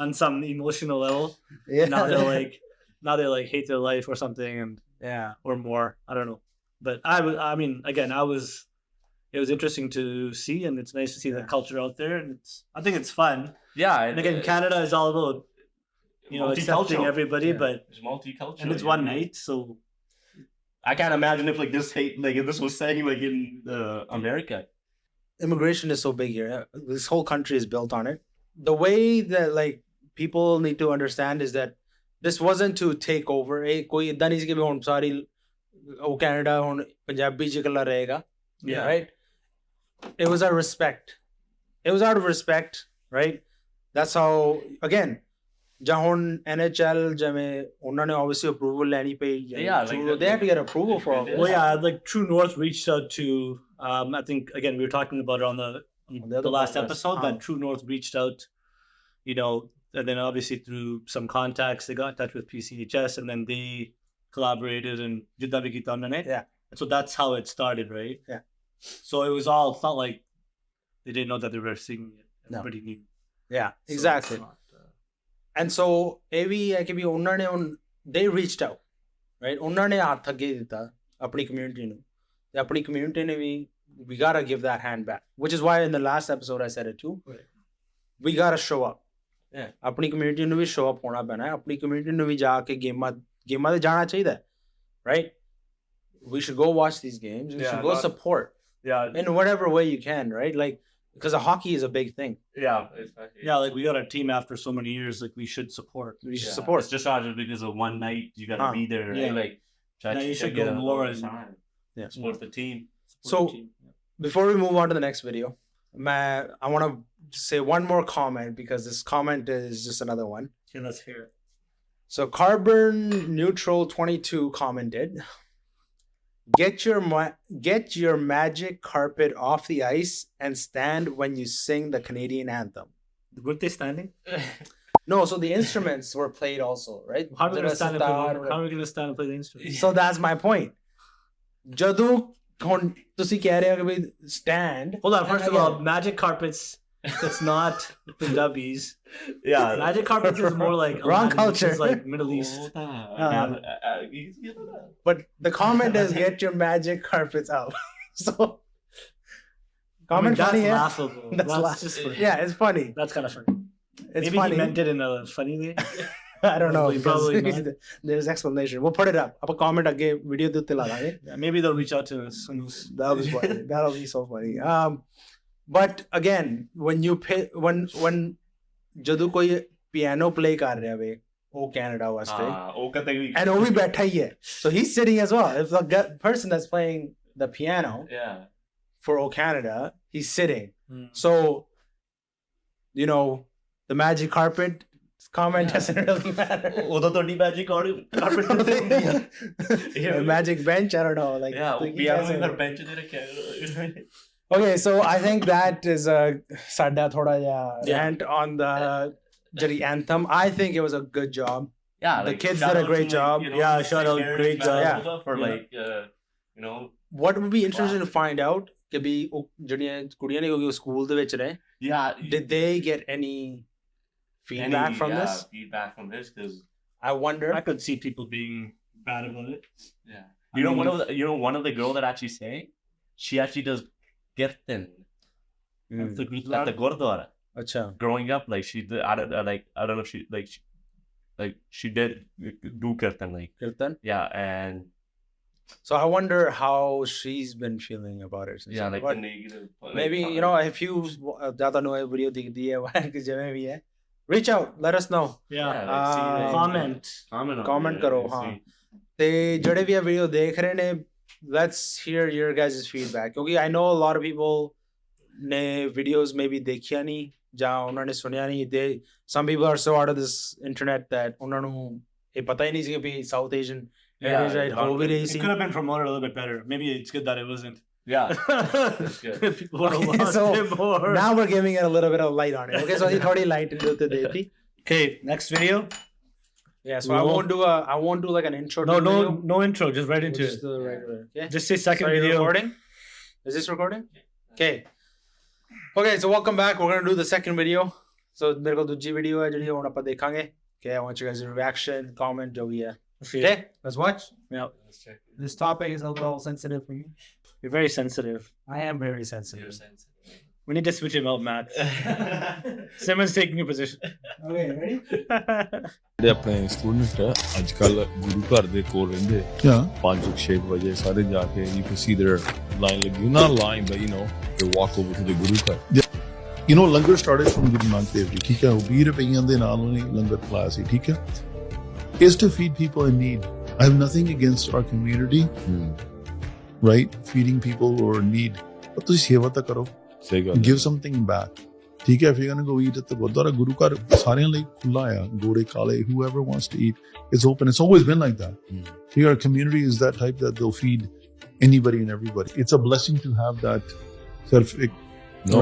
on some emotional level. Yeah. Now they're like hate their life or something and yeah. or more. I don't know. But I mean, again, it was interesting to see, and it's nice to see the culture out there, and I think it's fun. Yeah, And again, Canada is all about, you know, accepting multicultural. everybody, Yeah. but It's multicultural. and it's yeah. one night, so I can't imagine if like this if this was saying like in America. Immigration is so big here. This whole country is built on it. The way that like people need to understand is that this wasn't to take over. कोई इतना नहीं कि भी हम सारी वो Canada हम पंजाबी चिकला रहेगा. yeah. Right. It was out of respect. It was out of respect, right? That's how again. जहाँ NHL जमे उन्होंने obviously approval लेनी पड़ी. Yeah, like they had to get approval for all Yeah. this. Well, yeah, like True North reached out to, I think, again, we were talking about it on the other last podcast. episode, that True North reached out, you know, and then obviously through some contacts, they got in touch with PCHS, and then they collaborated and did that with Gita. Yeah. So that's how it started, right? Yeah. So it was all, it's not like they didn't know that they were singing it. No. Everybody knew. Yeah, So exactly. it's not, And so AV कि भी उन्होंने they reached out, right? उन्होंने हाथ आगे दिता अपनी community ਨੂੰ ਤੇ अपनी community ने भी we gotta give that hand back, which is why in the last episode I said it too. Right. We gotta show up. Yeah. अपनी community ਨੂੰ भी show up होना पैना है. अपनी community ਨੂੰ भी जाके गेमां ਤੇ जाना चाहिए, right? We should go watch these games. We Yeah, should go not- support Yeah, in whatever way you can, right? Like because hockey is a big thing. yeah. yeah, like we got our team after so many years, like we should support. We should Yeah. support. It's just not just because of one night you gotta Huh. be there, right? Yeah. Like try No, to you should get go out more all the and- time. Yeah. Support the team. Support So- the team. Before we move on to the next video, I want to say one more comment because this comment is just another one. Okay, let's hear it. So Carbon Neutral 22 commented, get your magic carpet off the ice and stand when you sing the Canadian anthem. Weren't they standing? No, so the instruments were played also, right? How are we going to stand and Sitar, play? How are we going to stand and play the instrument? So that's my point. ਜਦੋਂ ਹੁਣ ਤੁਸੀਂ ਕਹਿ ਰਹੇ ਹੋ ਕਿ ਵੀ stand. Hold on. First of again- all, magic carpets. It's not Punjabis. Yeah. Magic carpets is more like Wrong Aladdin, which culture. is like Middle East. But the comment is get your magic carpets out. So Comment that's funny है. laughable. That's just funny. Yeah, it's funny. That's kind of funny. It's Maybe funny. he meant it in a funny way. I don't know. Probably because not. There's explanation. We'll put it up. Up a comment again. Video de utte la dange. Yeah, maybe they'll reach out to us. Who knows? That'll be funny. That'll be so funny. But again, when you pay, when ਜਦੋਂ ਕੋਈ piano play ਕਰ ਰਿਹਾ ਵੇ ਉਹ Canada ਵਾਸਤੇ ਉਹ ਕਦੇ ਵੀ and ਉਹ ਵੀ ਬੈਠਾ ਹੀ ਹੈ, so he's sitting as well. If the person that's playing the piano for O Canada, he's sitting. So you know the magic carpet comment doesn't really matter. ਉਦੋਂ ਤੁਹਾਡੀ ਮੈਜਿਕ ਕਾਰਪਟ ਤੇ ਹੁੰਦੀ ਆ The magic bench, I don't know, like ਉਹ piano ਪਰ bench ਤੇ ਰੱਖਿਆ. Okay, so I think that is ਸਾਡਾ ਥੋੜਾ ਜਿਹਾ rant on the ਜਿਹੜੀ anthem. I think it was a good job. Yeah, the kids did a great job. Yeah, shout out, great job. Yeah. For like you know What would be interesting to find out ਕਿ ਵੀ ਉਹ ਜਿਹੜੀਆਂ ਕੁੜੀਆਂ ਨੇ ਕਿਉਂਕਿ school ਦੇ ਵਿੱਚ ਨੇ, did they get any feedback from this? Feedback from this, because I wonder. I could see people being bad about it. Yeah, one of the girl that actually sang, she actually does kirtan at the gurdwara. Acha. Growing up, like she did, I don't know if she did do kirtan, like Kirtan? yeah, and So I wonder how she's been feeling about it. yeah, like but the negative. maybe you know if you ज़्यादा know video दिखती है कि जगह भी है, reach out, let us know. Yeah, comment करो. हाँ. ते जड़े भी video देख रहे ने, let's hear your guys' feedback. क्योंकि I know a lot of people ने videos maybe देखिया नहीं, ਜਾਂ ਉਹਨਾਂ ਨੇ ਸੁਣਿਆ ਨਹੀਂ. They some people are so out of this internet that ਉਹਨਾਂ ਨੂੰ ਇਹ ਪਤਾ ਹੀ ਨਹੀਂ ਸੀ ਕਿ South Asian heritage right ਹੋ ਵੀ ਰਹੀ It C. could have been promoted a little bit better. Maybe it's good that it wasn't. Yeah, that's good. People would have watched So it more. now we're giving it a little bit of light on it. Okay, so ਅਸੀਂ ਥੋੜੀ light into the ਦੇਤੀ. Okay, next video. Yeah, so I won't do like an intro. to the video. No intro. Just right into Just it. the regular. Okay. Just say second Sorry, video. recording? Is this recording? Okay. Okay, so welcome back. We're gonna do the second video. So ਮੇਰੇ ਕੋਲ ਦੂਜੀ video ਹੈ ਜਿਹੜੀ ਹੁਣ ਆਪਾਂ ਦੇਖਾਂਗੇ. Okay, I want you guys' reaction, comment, ਜੋ ਵੀ ਹੈ. Okay, let's watch. Yeah. This topic is a little sensitive for me. You're very sensitive. I am very sensitive. We need to switch him out, Matt. Simon's taking your position. Okay, ready? ਜਿਹੜੇ ਆਪਣੇ student ਅੱਜ ਕੱਲ ਗੁਰੂ ਘਰ ਦੇ ਕੋਲ ਰਹਿੰਦੇ 5-6 ਵਜੇ ਸਾਰੇ ਜਾ ਕੇ you can see their line ਲੱਗੀ not line but you know they walk over to the ਗੁਰੂ ਘਰ you know langar started from Guru Nanak Dev Ji ਠੀਕ ਹੈ ਉਹ 20 ਰੁਪਈਆਂ ਦੇ ਨਾਲ ਉਹਨੇ ਲੰਗਰ ਖਲਾਇਆ ਸੀ ਠੀਕ ਹੈ is to feed people in need. I have nothing against our community right feeding people who are in need but ਤੁਸੀਂ ਸੇਵਾ ਤਾਂ ਕਰੋ give something back ਠੀਕ ਹੈ if you're gonna go eat at the Gurdwara ਗੁਰੂ ਘਰ ਸਾਰਿਆਂ ਲਈ ਖੁੱਲਾ ਆ ਗੋੜੇ ਕਾਲੇ whoever wants to eat it's open it's always been like that our community is that type that they'll feed anybody and everybody it's a blessing to have that certificate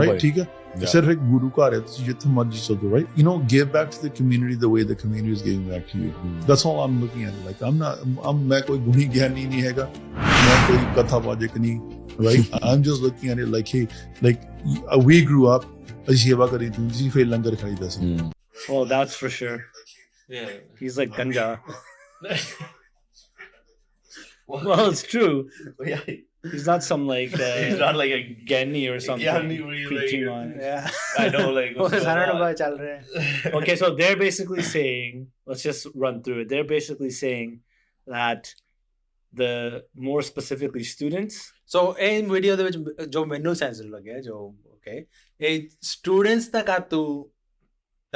right ਠੀਕ ਹੈ ਸਿਰਫ ਇੱਕ ਗੁਰੂ ਘਰ ਹੈ ਤੁਸੀਂ ਜਿੱਥੇ ਮਰਜ਼ੀ ਚਲ ਜਾਓ right you know give back to the community the way the community is giving back to you that's all I'm looking at like ਮੈਂ ਕੋਈ ਗੁਣੀ ਗਿਆਨੀ ਨਹੀਂ ਹੈਗਾ ਮੈਂ ਕੋਈ ਕਥਾ ਵਾਚਕ ਨਹੀਂ right I'm just looking at it like hey like we grew up ਅਸੀਂ ਸੇਵਾ ਕਰੀ ਤੁਸੀਂ ਫਿਰ ਲੰਗਰ ਖਾਈਦਾ ਸੀ Oh, that's for sure. Yeah, He's like ganja. Well, it's true. yeah. He's not some like He's not like a Gani or something. Gani where you, preaching like, on. Yeah. I know, like what's going ਸਾਰਿਆਂ ਨੂੰ on. ਪਤਾ ਚੱਲ ਰਿਹਾ ਹੈ. Okay, so they're basically saying, let's just run through it. They're basically saying that the more specifically students. So in video ਦੇ ਵਿੱਚ ਜੋ ਮੈਨੂੰ ਸੈਂਸਿਟਿਵ ਲੱਗਿਆ ਜੋ okay ਇਹ students ਤੱਕ ਆ ਤੂੰ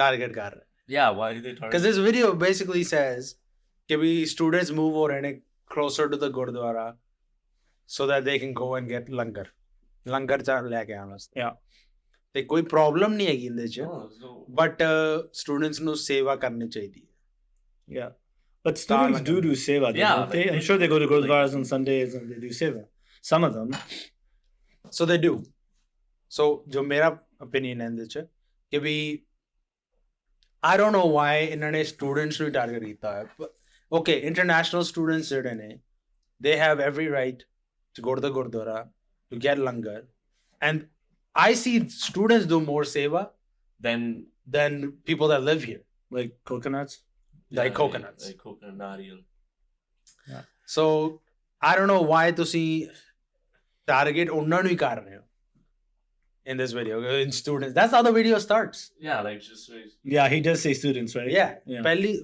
target ਕਰ ਰਿਹਾ Yeah, why do they target? because this video basically says ਕਿ ਵੀ students move ਹੋ ਰਹੇ ਨੇ closer to the Gurdwara so that they can go and get ਲੰਗਰ ਚ ਲੈ ਕੇ ਆਉਣ ਵਾਸਤੇ Yeah. ਤੇ ਕੋਈ ਪ੍ਰੋਬਲਮ ਨਹੀਂ ਹੈਗੀ ਇਹਦੇ ਚ Oh, so ਬਟ ਸਟੂਡੈਂਟਸ ਨੂੰ ਸੇਵਾ ਕਰਨੀ ਚਾਹੀਦੀ ਹੈ Yeah. But students do seva. Yeah, Don't they? like, I'm sure they go to gurdwaras on Sundays and they do seva. Some of them. so they do so ਜੋ ਮੇਰਾ opinion ਹੈ ਇਹਦੇ ਚ ਕਿ ਵੀ I don't know why ਇਹਨਾਂ ਨੇ students ਨੂੰ target ਕੀਤਾ ਹੈ okay international students ਜਿਹੜੇ ਨੇ they have every right to go to the gurdwara to get langar and I see students do more seva than people that live here Like coconuts. like coconuts like coconut nariyal. so I don't know why ਤੁਸੀਂ target ਉਹਨਾਂ ਨੂੰ ਹੀ ਕਰ ਰਹੇ ਹੋ in this video in students. That's how the video starts. Yeah, like just Yeah, he does say students, right? Yeah.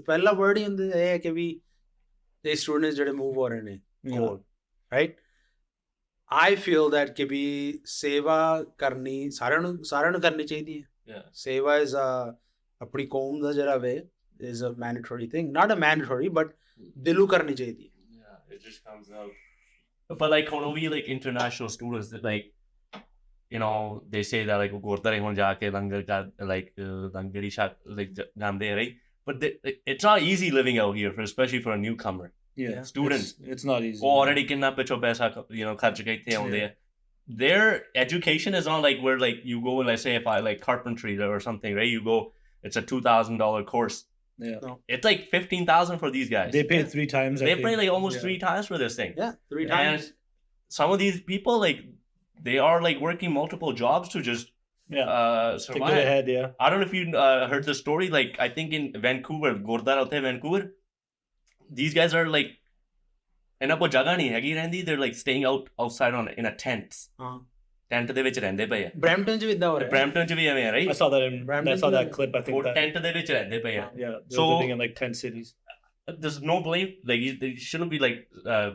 ਪਹਿਲਾ word ਹੀ ਹੁੰਦਾ ਇਹ ਹੈ ਕਿ ਵੀ ਇਹ students ਜਿਹੜੇ move ਹੋ ਰਹੇ ਨੇ ਕੋਲ, right? I feel that ਕਿ ਵੀ ਸੇਵਾ ਕਰਨੀ ਸਾਰਿਆਂ ਨੂੰ ਕਰਨੀ ਚਾਹੀਦੀ ਹੈ. yeah. ਸੇਵਾ is ਆਪਣੀ ਕੌਮ ਦਾ ਜਿਹੜਾ ਵੇ is a mandatory thing. Not a mandatory, but ਦਿਲੋਂ ਕਰਨੀ ਚਾਹੀਦੀ ਹੈ. Yeah, it just comes out. But like when we like international students that like, you know, they say that like gurdware hon ja ke langar ka like langari shak like jande, right? But it's not easy living out here, especially for a newcomer. Yeah. Students. It's not easy. Already kinna picho paisa, you know, kharch kaithe aunde. Their education is not like where like you go and let's say if I like carpentry or something, right? You go, it's a $2,000 course. Yeah. No. It's like 15,000 for these guys. They pay 3 times. I They think. pay like almost Yeah. 3 times for this thing. Yeah, 3 times. And some of these people, like, they are like working multiple jobs to just Yeah. To survive. get ahead, yeah. I don't know if you heard the story. Like, I think in Vancouver, Gurdwara hote Vancouver, these guys are like, ਇਹਨਾਂ ਕੋਲ ਜਗ੍ਹਾ ਨਹੀਂ ਹੈਗੀ ਰਹਿੰਦੀ. They're like staying outside in a tent. Tent ਦੇ ਵਿੱਚ ਰਹਿੰਦੇ ਪਏ ਆ. Brampton 'ਚ ਵੀ ਇਦਾਂ ਹੋ ਰਿਹਾ. Brampton 'ਚ ਵੀ ਐਵੇਂ ਆ, right? I saw that clip. I think ਉਹ that. ਟੈਂਟ ਦੇ ਵਿੱਚ ਰਹਿੰਦੇ ਪਏ ਆ. Yeah. They're So- living in like 10 cities. There's no blame. Like, they shouldn't be like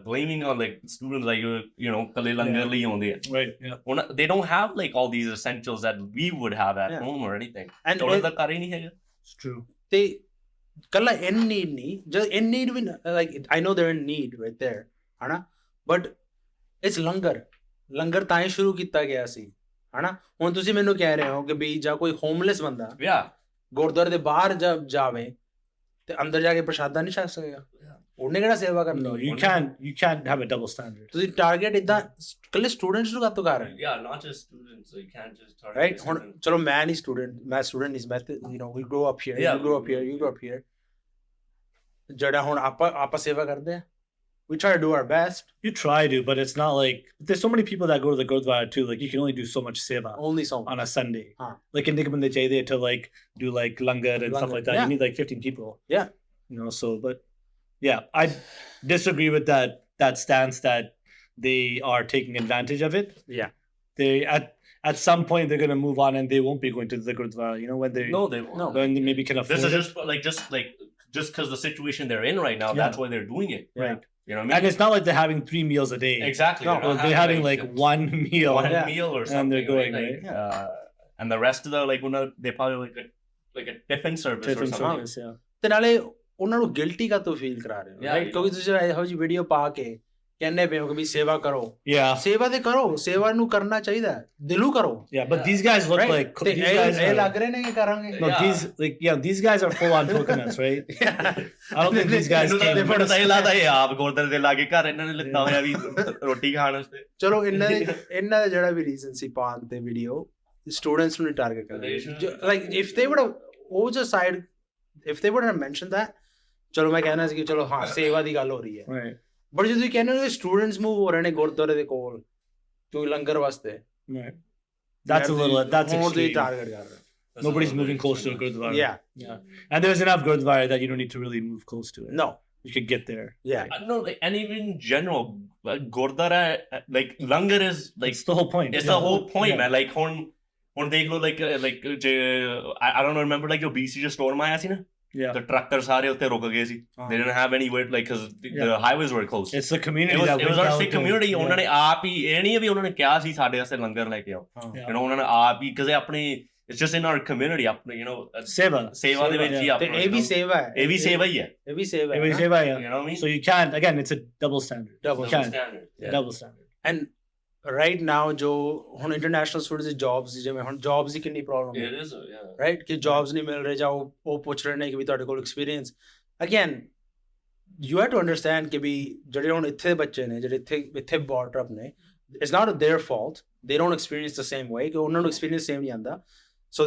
blaming on like students like you know ਕੱਲੇ ਲੰਗਰ ਲਈ ਆਉਂਦੇ ਆ. Right. Yeah. They don't have like all these essentials that we would have at Yeah. home or anything. And ਉਹਨਾਂ ਦਾ ਘਰ ਹੀ ਨਹੀਂ ਹੈਗਾ. It's true. they ਕੱਲਾ in need ਨਹੀਂ, just in need we like I know they're in need right there, ਹਨਾ, but it's ਲੰਗਰ ਤਾਂ ਹੀ ਸ਼ੁਰੂ ਕੀਤਾ ਗਿਆ ਸੀ, ਹਨਾ. ਹੁਣ ਤੁਸੀਂ ਮੈਨੂੰ ਕਹਿ ਰਹੇ ਹੋ ਕਿ ਵੀ ਜਾਂ ਕੋਈ ਹੋਮਲੈਸ ਬੰਦਾ Yeah. ਗੁਰਦੁਆਰੇ ਦੇ ਬਾਹਰ ਜਾਵੇ ਤੇ ਅੰਦਰ ਜਾ ਕੇ ਪ੍ਰਸ਼ਾਦਾ ਨਹੀਂ ਛਕ ਸਕੇਗਾ, ਉਹਨੇ ਕਿਹੜਾ ਸੇਵਾ ਕਰਨੀ. No, you can't have a double standard. ਤੁਸੀਂ ਟਾਰਗੇਟ ਇਦਾਂ ਕੱਲੇ ਸਟੂਡੈਂਟਸ ਨੂੰ ਕਾਹਤੋਂ ਕਰ ਰਹੇ ਹੋ, Yeah, not just students. So you can't just target right. ਹੁਣ students. ਚਲੋ ਮੈਂ ਨਹੀਂ ਸਟੂਡੈਂਟ, ਮੈਂ ਸਟੂਡੈਂਟ ਨਹੀਂ, ਮੈਂ you know we grow up here, Yeah. you grow up here, you grow up here. ਜਿਹੜਾ ਹੁਣ ਆਪਾਂ ਸੇਵਾ ਕਰਦੇ ਆ, we try to do our best. You try to, but it's not like there's so many people that go to the Gurdwara too. Like you can only do so much seva Only so much. on a Sunday. Huh. Like in Nikam they there to like do like langar and stuff Langar, like that. yeah. You need like 15 people. Yeah. You know, so but yeah, I disagree with that stance that they are taking advantage of it. Yeah. They at some point they're gonna move on and they won't be going to the Gurdwara. You know, when they No, they won't. when they maybe can afford This is it. just because the situation they're in right now. Yeah. That's why they're doing it. Right. You know what I mean? And it's not like they're having 3 meals a day. Exactly. No, not They're having like just one meal. one Yeah. meal or something. And they're going, right? right? And the rest of the like they probably like a tiffin service or Different something. service, yeah. ਤੇ ਨਾਲੇ ਉਹਨਾਂ ਨੂੰ guilty ਕਾਹਤੋਂ feel ਕਰਾ ਰਹੇ ਹੋ, Yeah, right? ਕਿਉਂਕਿ ਤੁਸੀਂ ਇਹੋ ਜਿਹੀ ਵੀਡੀਓ ਪਾ ਕੇ ਕਹਿੰਦੇ ਪਏ ਹੋ ਕਿ ਵੀ ਸੇਵਾ ਕਰੋ. Yeah. ਸੇਵਾ ਤੇ ਕਰੋ, ਸੇਵਾ ਨੂੰ ਕਰਨਾ ਚਾਹੀਦਾ, ਦਿਲੋਂ ਕਰੋ, Yeah, but these guys look right? like ਤੇ these guys ਇਹ are, ਲੱਗ ਰਹੇ ਨੇ ਕਿ ਕਰਾਂਗੇ. no, Yeah. these guys are full on coconuts, right? I don't think these guys ਮੈਨੂੰ came. ਤਾਂ ਇਹ ਲੱਗਦਾ ਇਹ ਆਪ ਗੁਰਦੁਆਰੇ ਦੇ ਲਾਗੇ ਘਰ ਇਹਨਾਂ ਨੇ ਲਿੱਤਾ ਹੋਇਆ ਵੀ ਰੋਟੀ ਖਾਣ ਵਾਸਤੇ. ਚਲੋ ਇਹਨਾਂ ਦਾ ਜਿਹੜਾ ਵੀ ਰੀਜ਼ਨ ਸੀ ਪਾਉਣ ਤੇ ਵੀਡੀਓ, ਸਟੂਡੈਂਟਸ ਨੂੰ ਨਹੀਂ ਟਾਰਗੇਟ ਕਰਦੇ. ਲਾਈਕ ਇਫ ਦੇ ਵੁਡ ਉਹ ਜੋ side if they would have mention that, ਚਲੋ ਮੈਂ ਕਹਿਣਾ ਸੀ ਕਿ ਚਲੋ ਹਾਂ ਸੇਵਾ ਦੀ ਗੱਲ ਹੋ ਰਹੀ ਹੈ, Right. ਬਟ ਜਦੋਂ ਤੁਸੀਂ ਕਹਿੰਦੇ ਹੋ ਸਟੂਡੈਂਟਸ ਮੂਵ ਹੋ ਰਹੇ ਨੇ ਗੁਰਦੁਆਰੇ ਦੇ ਕੋਲ ਕਿਉਂ ਲੰਗਰ ਵਾਸਤੇ, Right. That's a little. That's ਹੋਰ ਤੁਸੀਂ extreme. ਟਾਰਗੇਟ ਕਰ ਰਹੇ ਹੋ. Nobody's moving close to a Gurdwara. Yeah. And there's enough Gurdwara that you don't need to really move close to it. No. You could get there. Yeah. I don't know, like, and even in general, Gurdwara, like langar is like It's the whole point. it's the whole point, Yeah. man. Like ਹੁਣ ਦੇਖ ਲਓ like I don't know, remember like ਜੋ BC ਚ storm ਆਇਆ ਸੀ ਨਾ, Yeah. the trucker ਸਾਰੇ ਉੱਤੇ ਰੁਕ ਗਏ ਸੀ. They didn't have anywhere like because the highways were closed. It's the community It that was went our out Sikh to- community. ਉਹਨਾਂ ਨੇ ਆਪ ਹੀ ਇਹ ਨਹੀਂ ਵੀ ਉਹਨਾਂ ਨੇ ਕਿਹਾ ਸੀ ਸਾਡੇ ਵਾਸਤੇ ਲੰਗਰ ਲੈ ਕੇ ਆਓ. Yeah. You know, ਉਹਨਾਂ ਨੇ ਆਪ ਹੀ because ਆਪਣੇ it's just in our community ਆਪਣੇ you know Seva. ਸੇਵਾ ਦੇ ਵਿੱਚ ਹੀ ਤੇ ਆਪਣਾ ਇਹ ਵੀ ਸੇਵਾ ਹੈ, ਇਹ ਵੀ ਸੇਵਾ ਹੀ ਹੈ. ਇਹ ਵੀ ਸੇਵਾ It was ਹੈ. Seva, yeah. You know what I mean? So you can't. Again, it's a double standard. Double You can't. standard. Yeah. Double standard. And right now ਜੋ ਹੁਣ ਇੰਟਰਨੈਸ਼ਨਲ ਸਟੂਡੈਂਟਸ ਦੀ ਜੌਬਸ, ਜਿਵੇਂ ਹੁਣ ਜੌਬਸ ਦੀ ਕਿੰਨੀ problem ਹੈ, It is, yeah. Right? ਕਿ jobs ਨਹੀਂ ਮਿਲ ਰਹੇ, ਜਾਂ ਉਹ ਪੁੱਛ ਰਹੇ ਨੇ ਕਿ ਵੀ ਤੁਹਾਡੇ ਕੋਲ experience. Again you have to understand ਕਿ ਵੀ ਜਿਹੜੇ ਹੁਣ ਇੱਥੇ ਦੇ ਬੱਚੇ ਨੇ, ਜਿਹੜੇ ਇੱਥੇ ਬੌਟ ਅਪ ਨੇ, it's not there fault, they don't experience the same ਵੇ, ਕਿ ਉਹਨਾਂ ਨੂੰ ਐਕਸਪੀਰੀਅੰਸ ਸੇਮ ਨਹੀਂ ਆਉਂਦਾ. ਸੋ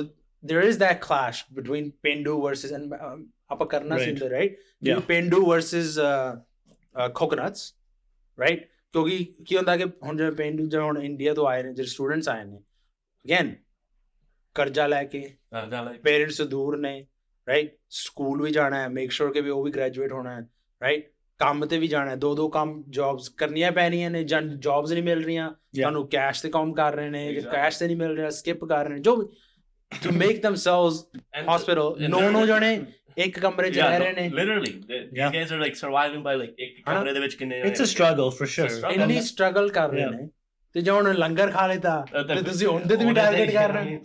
there is that clash between Pendu versus and apa karna Right. simple, right? Yeah. Pendu versus coconuts, right? ਕਿਉਂਕਿ ਕੀ ਹੁੰਦਾ ਕਿ ਹੁਣ ਜਿਵੇਂ ਪੇਂਡੂ ਜਿਹੜੇ ਹੁਣ ਇੰਡੀਆ ਤੋਂ ਆਏ ਨੇ, ਜਿਹੜੇ ਸਟੂਡੈਂਟਸ ਆਏ ਨੇ, ਅਗੇਨ ਕਰਜ਼ਾ ਲੈ ਕੇ, ਪੇਰੈਂਟਸ ਤੋਂ ਦੂਰ ਨੇ, ਰਾਈਟ? ਸਕੂਲ ਵੀ ਜਾਣਾ ਹੈ, ਮੇਕ ਸ਼ੋਰ ਕਿ ਵੀ ਉਹ ਵੀ ਗ੍ਰੈਜੂਏਟ ਹੋਣਾ ਹੈ, ਰਾਈਟ? ਕੰਮ ਤੇ ਵੀ ਜਾਣਾ 2 ਕੰਮ ਜੌਬਸ ਕਰਨੀਆਂ ਪੈਣੀਆਂ ਨੇ ਜਾਂ ਜੌਬਸ ਨਹੀਂ ਮਿਲ ਰਹੀਆਂ ਤੁਹਾਨੂੰ ਕੈਸ਼ ਤੇ ਕੰਮ ਕਰ ਰਹੇ ਨੇ ਜੇ ਕੈਸ਼ ਤੇ ਨਹੀਂ ਮਿਲ ਰਿਹਾ ਸਕਿਪ ਕਰ ਰਹੇ ਨੇ ਜੋ to make themselves hospital 9 ਜਣੇ ਇੱਕ ਕਮਰੇ 'ਚ ਰਹਿ ਰਹੇ ਨੇ literally these guys are like surviving by like ਇੱਕ ਕਮਰੇ ਦੇ ਵਿੱਚ ਕਿੰਨੇ it's a struggle for sure ਇੰਨੀ ਸਟਰਗਲ ਕਰ ਰਹੇ ਨੇ ਤੇ ਜੇ ਹੁਣ ਲੰਗਰ ਖਾ ਲੇਤਾ ਤੇ ਤੁਸੀਂ ਹੁਣ ਤੇ ਵੀ ਟਾਰਗੇਟ ਕਰ ਰਹੇ ਹੋ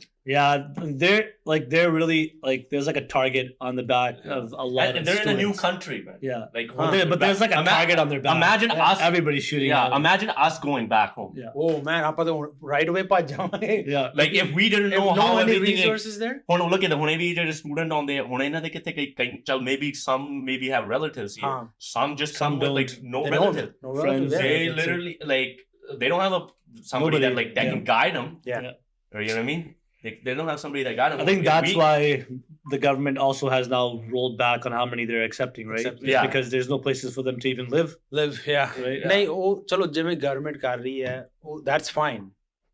they're really like there's like a target on the back of a lot and of they're students. in a new country man like but there's like a target on their back. Imagine us everybody shooting imagine us going back home oh man ਆਪਾਂ ਤਾਂ right away ਭੱਜ ਜਾਵਾਂਗੇ like if we didn't know how any everything resources there ਹੁਣ look at ਹੁਣੇ ਵੀ ਜਿਹੜੇ student ਆਉਂਦੇ ਹੁਣ ਇਹਨਾਂ ਦੇ ਕਿੱਥੇ ਕਈ ਚਲ maybe some maybe have relatives here some just come with like no relatives friends they literally like they don't have somebody that like that can guide them or you know what I mean they don't have somebody that guide them I think that's why the government also has now rolled back on how many they're accepting right because there's no places for them to even live right ਨਹੀਂ ਉਹ ਚਲੋ ਜਿਵੇਂ government ਕਰ ਰਹੀ ਹੈ ਉਹ that's fine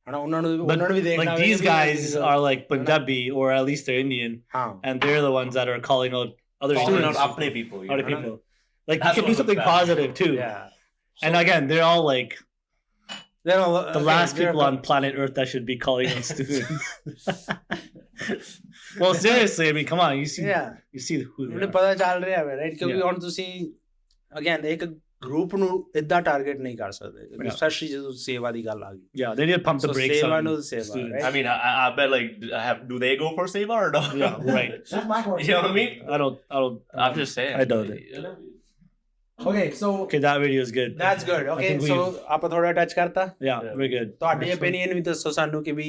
ਹਣਾ ਉਹਨਾਂ ਨੂੰ ਵੀ ਦੇਖਣਾ like these guys are like Punjabi or at least they're Indian and they're the ones that are calling out other students ਆਪਣੇ people like you can do something positive too and again they're all like the last people on planet Earth that should be calling on students. Well, seriously, I mean, come on, you see who ਉਹਨੂੰ ਪਤਾ ਚੱਲ ਰਿਹਾ ਹੈ right ਕਿਉਂਕਿ ਹੁਣ ਤੁਸੀਂ again ਇੱਕ group ਨੂੰ ਇਦਾਂ ਟਾਰਗੇਟ ਨਹੀਂ ਕਰ ਸਕਦੇ ਸਪੈਸ਼ਲੀ ਜਦੋਂ ਸੇਵਾ ਦੀ ਗੱਲ ਆ ਗਈ they need to pump the brakes ਸੇਵਾ on ਨੂੰ ਸੇਵਾ I mean I bet like do they go for seva or no right That's my question. you know what I mean I don't I'm just saying I don't Okay, so okay that video is good that's good okay so ਆਪਾਂ ਥੋੜਾ touch ਕਰਤਾ we're good ਤੁਹਾਡੀ opinion ਵੀ ਦੱਸੋ ਸਾਨੂੰ ਕਿ ਵੀ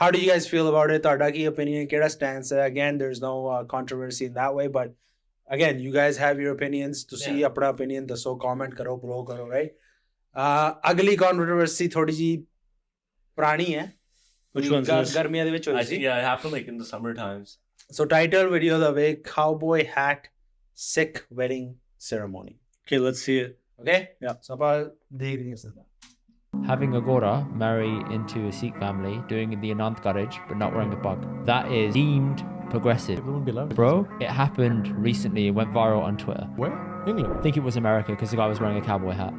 how do you guys feel about it ਤੁਹਾਡਾ ਕੀ opinion ਕਿਹੜਾ stance ਹੈ again there's no controversy in that way but again you guys have your opinions ਤੁਸੀਂ ਆਪਣਾ opinion ਦੱਸੋ comment ਕਰੋ grow ਕਰੋ right ਅਗਲੀ controversy ਥੋੜੀ ਜੀ ਪੁਰਾਣੀ ਹੈ which one's this ਗਰਮੀਆਂ ਦੇ ਵਿੱਚ ਹੋਈ ਸੀ yeah it happened like in the summer times so title video the way cowboy hat Sikh wedding ceremony okay let's see it okay so ਆਪਾਂ ਦੇਖ ਰਹੇ ਹਾਂ Having a Gora marry into a Sikh family, doing the Anand Karaj, but not wearing a pug, that is deemed progressive. Everyone be allowed. Bro, it happened recently. It went viral on Twitter. Where? England? I think it was America because the guy was wearing a cowboy hat.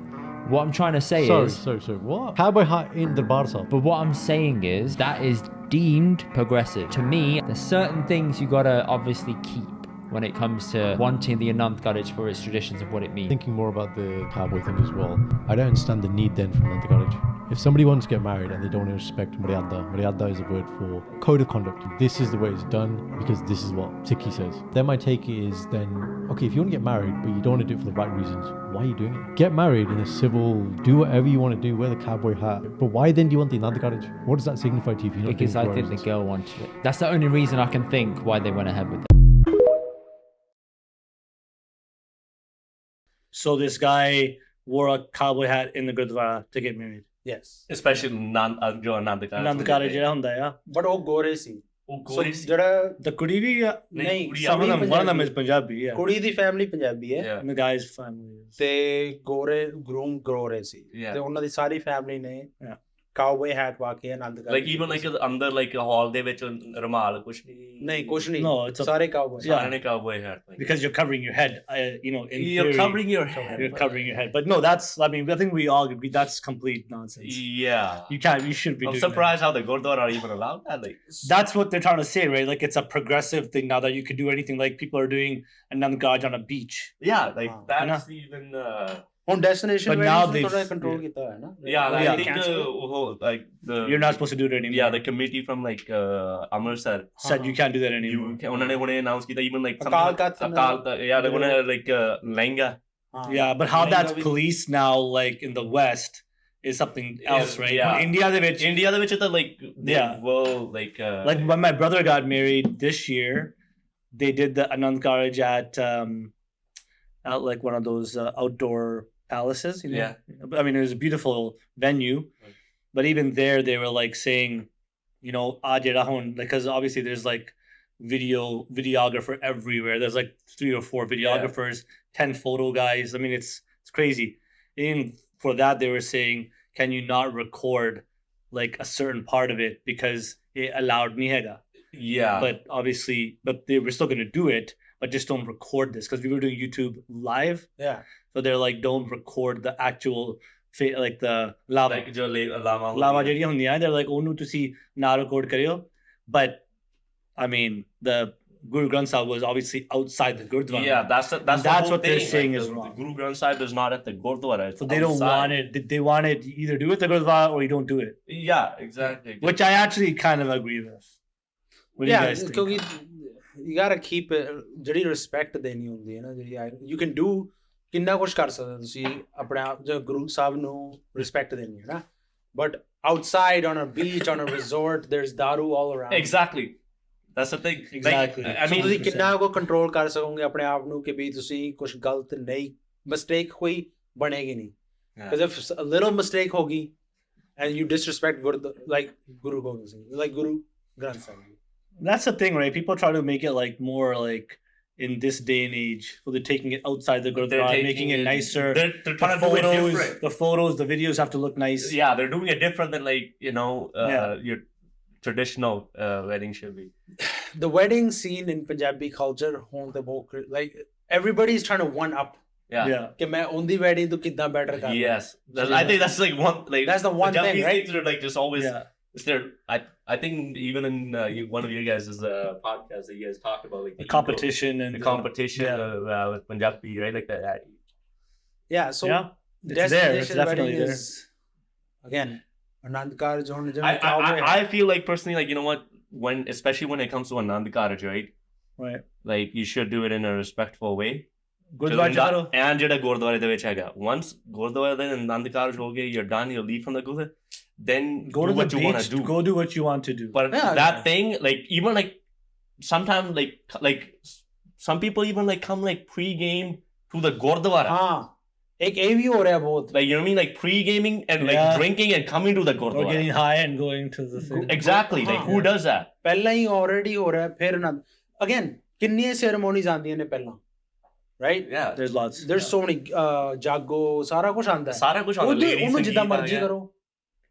What I'm trying to say is... Sorry, what? Cowboy hat in the bar side. But what I'm saying is that is deemed progressive. To me, there's certain things you gotta obviously keep when it comes to wanting the Anand Karaj for its traditions of what it means. Thinking more about the cowboy thing as well, I don't understand the need then for Anand Karaj. If somebody wants to get married and they don't respect Maryada is a word for code of conduct. This is the way it's done because this is what Tikki says. Then my take is then, okay, if you want to get married but you don't want to do it for the right reasons, why are you doing it? Get married in a civil, do whatever you want to do, wear the cowboy hat. But why then do you want the Anand Karaj? What does that signify to you if you're not because I doing it for think the reasons? girl wanted it. That's the only reason I can think why they went ahead with it. so this guy wore a cowboy hat in the Gurdwara to get married yes especially jo Anand Karaj ਜਿਹੜਾ ਹੁੰਦਾ ਆ but ਉਹ ਗੋਰੇ ਸੀ ਉਹ ਗੋਰੀ ਸੀ ਜਿਹੜਾ the ਕੁੜੀ ਵੀ ਨਹੀਂ some of them one of them is Punjabi ਕੁੜੀ ਦੀ ਫੈਮਿਲੀ ਪੰਜਾਬੀ ਹੈ yeah and the guy's family is ਤੇ ਗੋਰੇ ਗਰੂਮ ਗੋਰੇ ਸੀ ਤੇ ਉਹਨਾਂ ਦੀ ਸਾਰੀ ਫੈਮਿਲੀ ਨੇ ਕਾਊਬॉय ਹੈਟ ਪਾ ਕੇ ਆਨੰਦ ਕਰ like even like ਅੰਦਰ like ਹਾਲ ਦੇ ਵਿੱਚ ਰੁਮਾਲ ਕੁਛ ਨਹੀਂ ਕੁਛ ਨਹੀਂ No, it's a- ਸਾਰੇ ਕਾਊਬॉय ਸਾਰਿਆਂ ਨੇ cowboy hat like because you're covering your head you know in you're theory, covering your head you're covering your head but no that's I mean I think we all agree that's complete nonsense yeah you shouldn't be I'm doing surprised how the Gurdwara are even allowed that like that. That's what they're trying to say right like it's a progressive thing now that you could do anything like people are doing Anand Karaj on a beach yeah like that's even ਹੁਣ destination But now they've- ਥੋੜਾ control ਕੀਤਾ ਹੈ ਨਾ yeah like, Yeah. I think like the you're not supposed to do it anymore yeah the committee from like Amritsar said you can't do that anymore ਉਹਨਾਂ ਨੇ ਹੁਣੇ announce ਕੀਤਾ even like Akal Takht Akal yeah they want to like lehenga yeah but how that's policed now like in the West is something else right yeah. But India ਦੇ ਵਿੱਚ India ਦੇ ਵਿੱਚ ਤਾਂ like Yeah. well like like when my brother got married this year they did the Anand Karaj at like one of those outdoor palaces you know? Yeah. I mean it was a beautiful venue but even there they were like saying you know because obviously there's like videographer everywhere there's like 3 or 4 videographers 10 photo guys I mean it's crazy even for that they were saying can you not record like a certain part of it because it allowed nihega yeah but obviously but they were still going to do it but just don't record this, because we were doing YouTube live. Yeah. So they're like, don't record the actual like the lava. Like jo lava ਜਿਹੜੀਆਂ ਹੁੰਦੀਆਂ, they're like, ਉਹਨੂੰ ਤੁਸੀਂ ਨਾ record ਕਰਿਓ. But I mean, the Guru Granth Sahib was obviously outside the Gurdwara. Yeah, that's what thing. they're saying like, is the wrong. Guru Granth Sahib is not at the Gurdwara. So they don't want it. They want it, either do it at the Gurdwara or you don't do it. Yeah, exactly. Which I actually kind of agree with. What do you guys think? ਕਿਉਂਕਿ you gotta keep it, ਜਿਹੜੀ respect ਦੇਣੀ ਹੁੰਦੀ ਹੈ ਨਾ, ਜਿਹੜੀ you can do ਕਿੰਨਾ ਕੁਛ ਕਰ ਸਕਦੇ ਤੁਸੀਂ ਆਪਣੇ ਆਪ ਜੋ ਗੁਰੂ ਸਾਹਿਬ ਨੂੰ respect ਦੇਣੀ ਹੈ ਨਾ, but outside on a beach, on a resort, there's daru all around. Exactly. That's the thing. Exactly. Like, I mean, ਤੁਸੀਂ ਕਿੰਨਾ ਕੋ ਕੰਟਰੋਲ ਕਰ ਸਕੋਗੇ ਆਪਣੇ ਆਪ ਨੂੰ ਕਿ ਵੀ ਤੁਸੀਂ ਕੁਝ ਗਲਤ ਨਹੀਂ, ਮਿਸਟੇਕ ਹੋਈ ਬਣੇਗੀ ਨਹੀਂ, because if a little mistake ਹੋਗੀ and you disrespect like Guru Gobind Singh, like Guru Granth Sahib. That's the thing, right? People try to make it like more like in this day and age, so they're taking it outside the Gurdwara, making it nicer. They're trying to do it different. The photos, the videos have to look nice. Yeah, they're doing it different than like, your traditional wedding should be. The wedding scene in Punjabi culture, like everybody's trying to one up. Yeah. कि मैं उनकी wedding तो कितना better कर. Yes. I think that's like one, like that's the one thing, right? Things are like just always. Yeah. It's there. I think even in one of you guys' podcast that you guys talk about like the competition and the competition with Punjabi, right? Like that. Yeah. So it's there. It's definitely there. Again, Anand Karaj. I feel like personally, like, you know what, especially when it comes to Anand Karaj, right? Right. Like you should do it in a respectful way. Gurdwara and ਜਿਹੜਾ ਗੁਰਦੁਆਰੇ ਦੇ ਵਿੱਚ ਹੈਗਾ, once ਗੁਰਦੁਆਰੇ ਦੇ ਆਨੰਦ ਕਾਰਜ ਹੋ ਗਏ, you're done, you leave from the Gurdwara, then go to what the you want to do. Go do what you want to do. But that thing, like even like sometimes like some people even like come like pre-game to the Gurdwara. एक ये भी हो रहा है बहुत. Like, you know what I mean? Like pre-gaming and like drinking and coming to the Gurdwara. Or getting high and going to the thing. Exactly. Like who does that? पहला ही already हो रहा है, फिर ना again किन्नी ceremonies आंदियां ने पहला. Right? Yeah. There's lots. There's so many jago, सारा कुछ आंदा है. सारा कुछ आंदा है. उन्हें जितना मर्जी करो.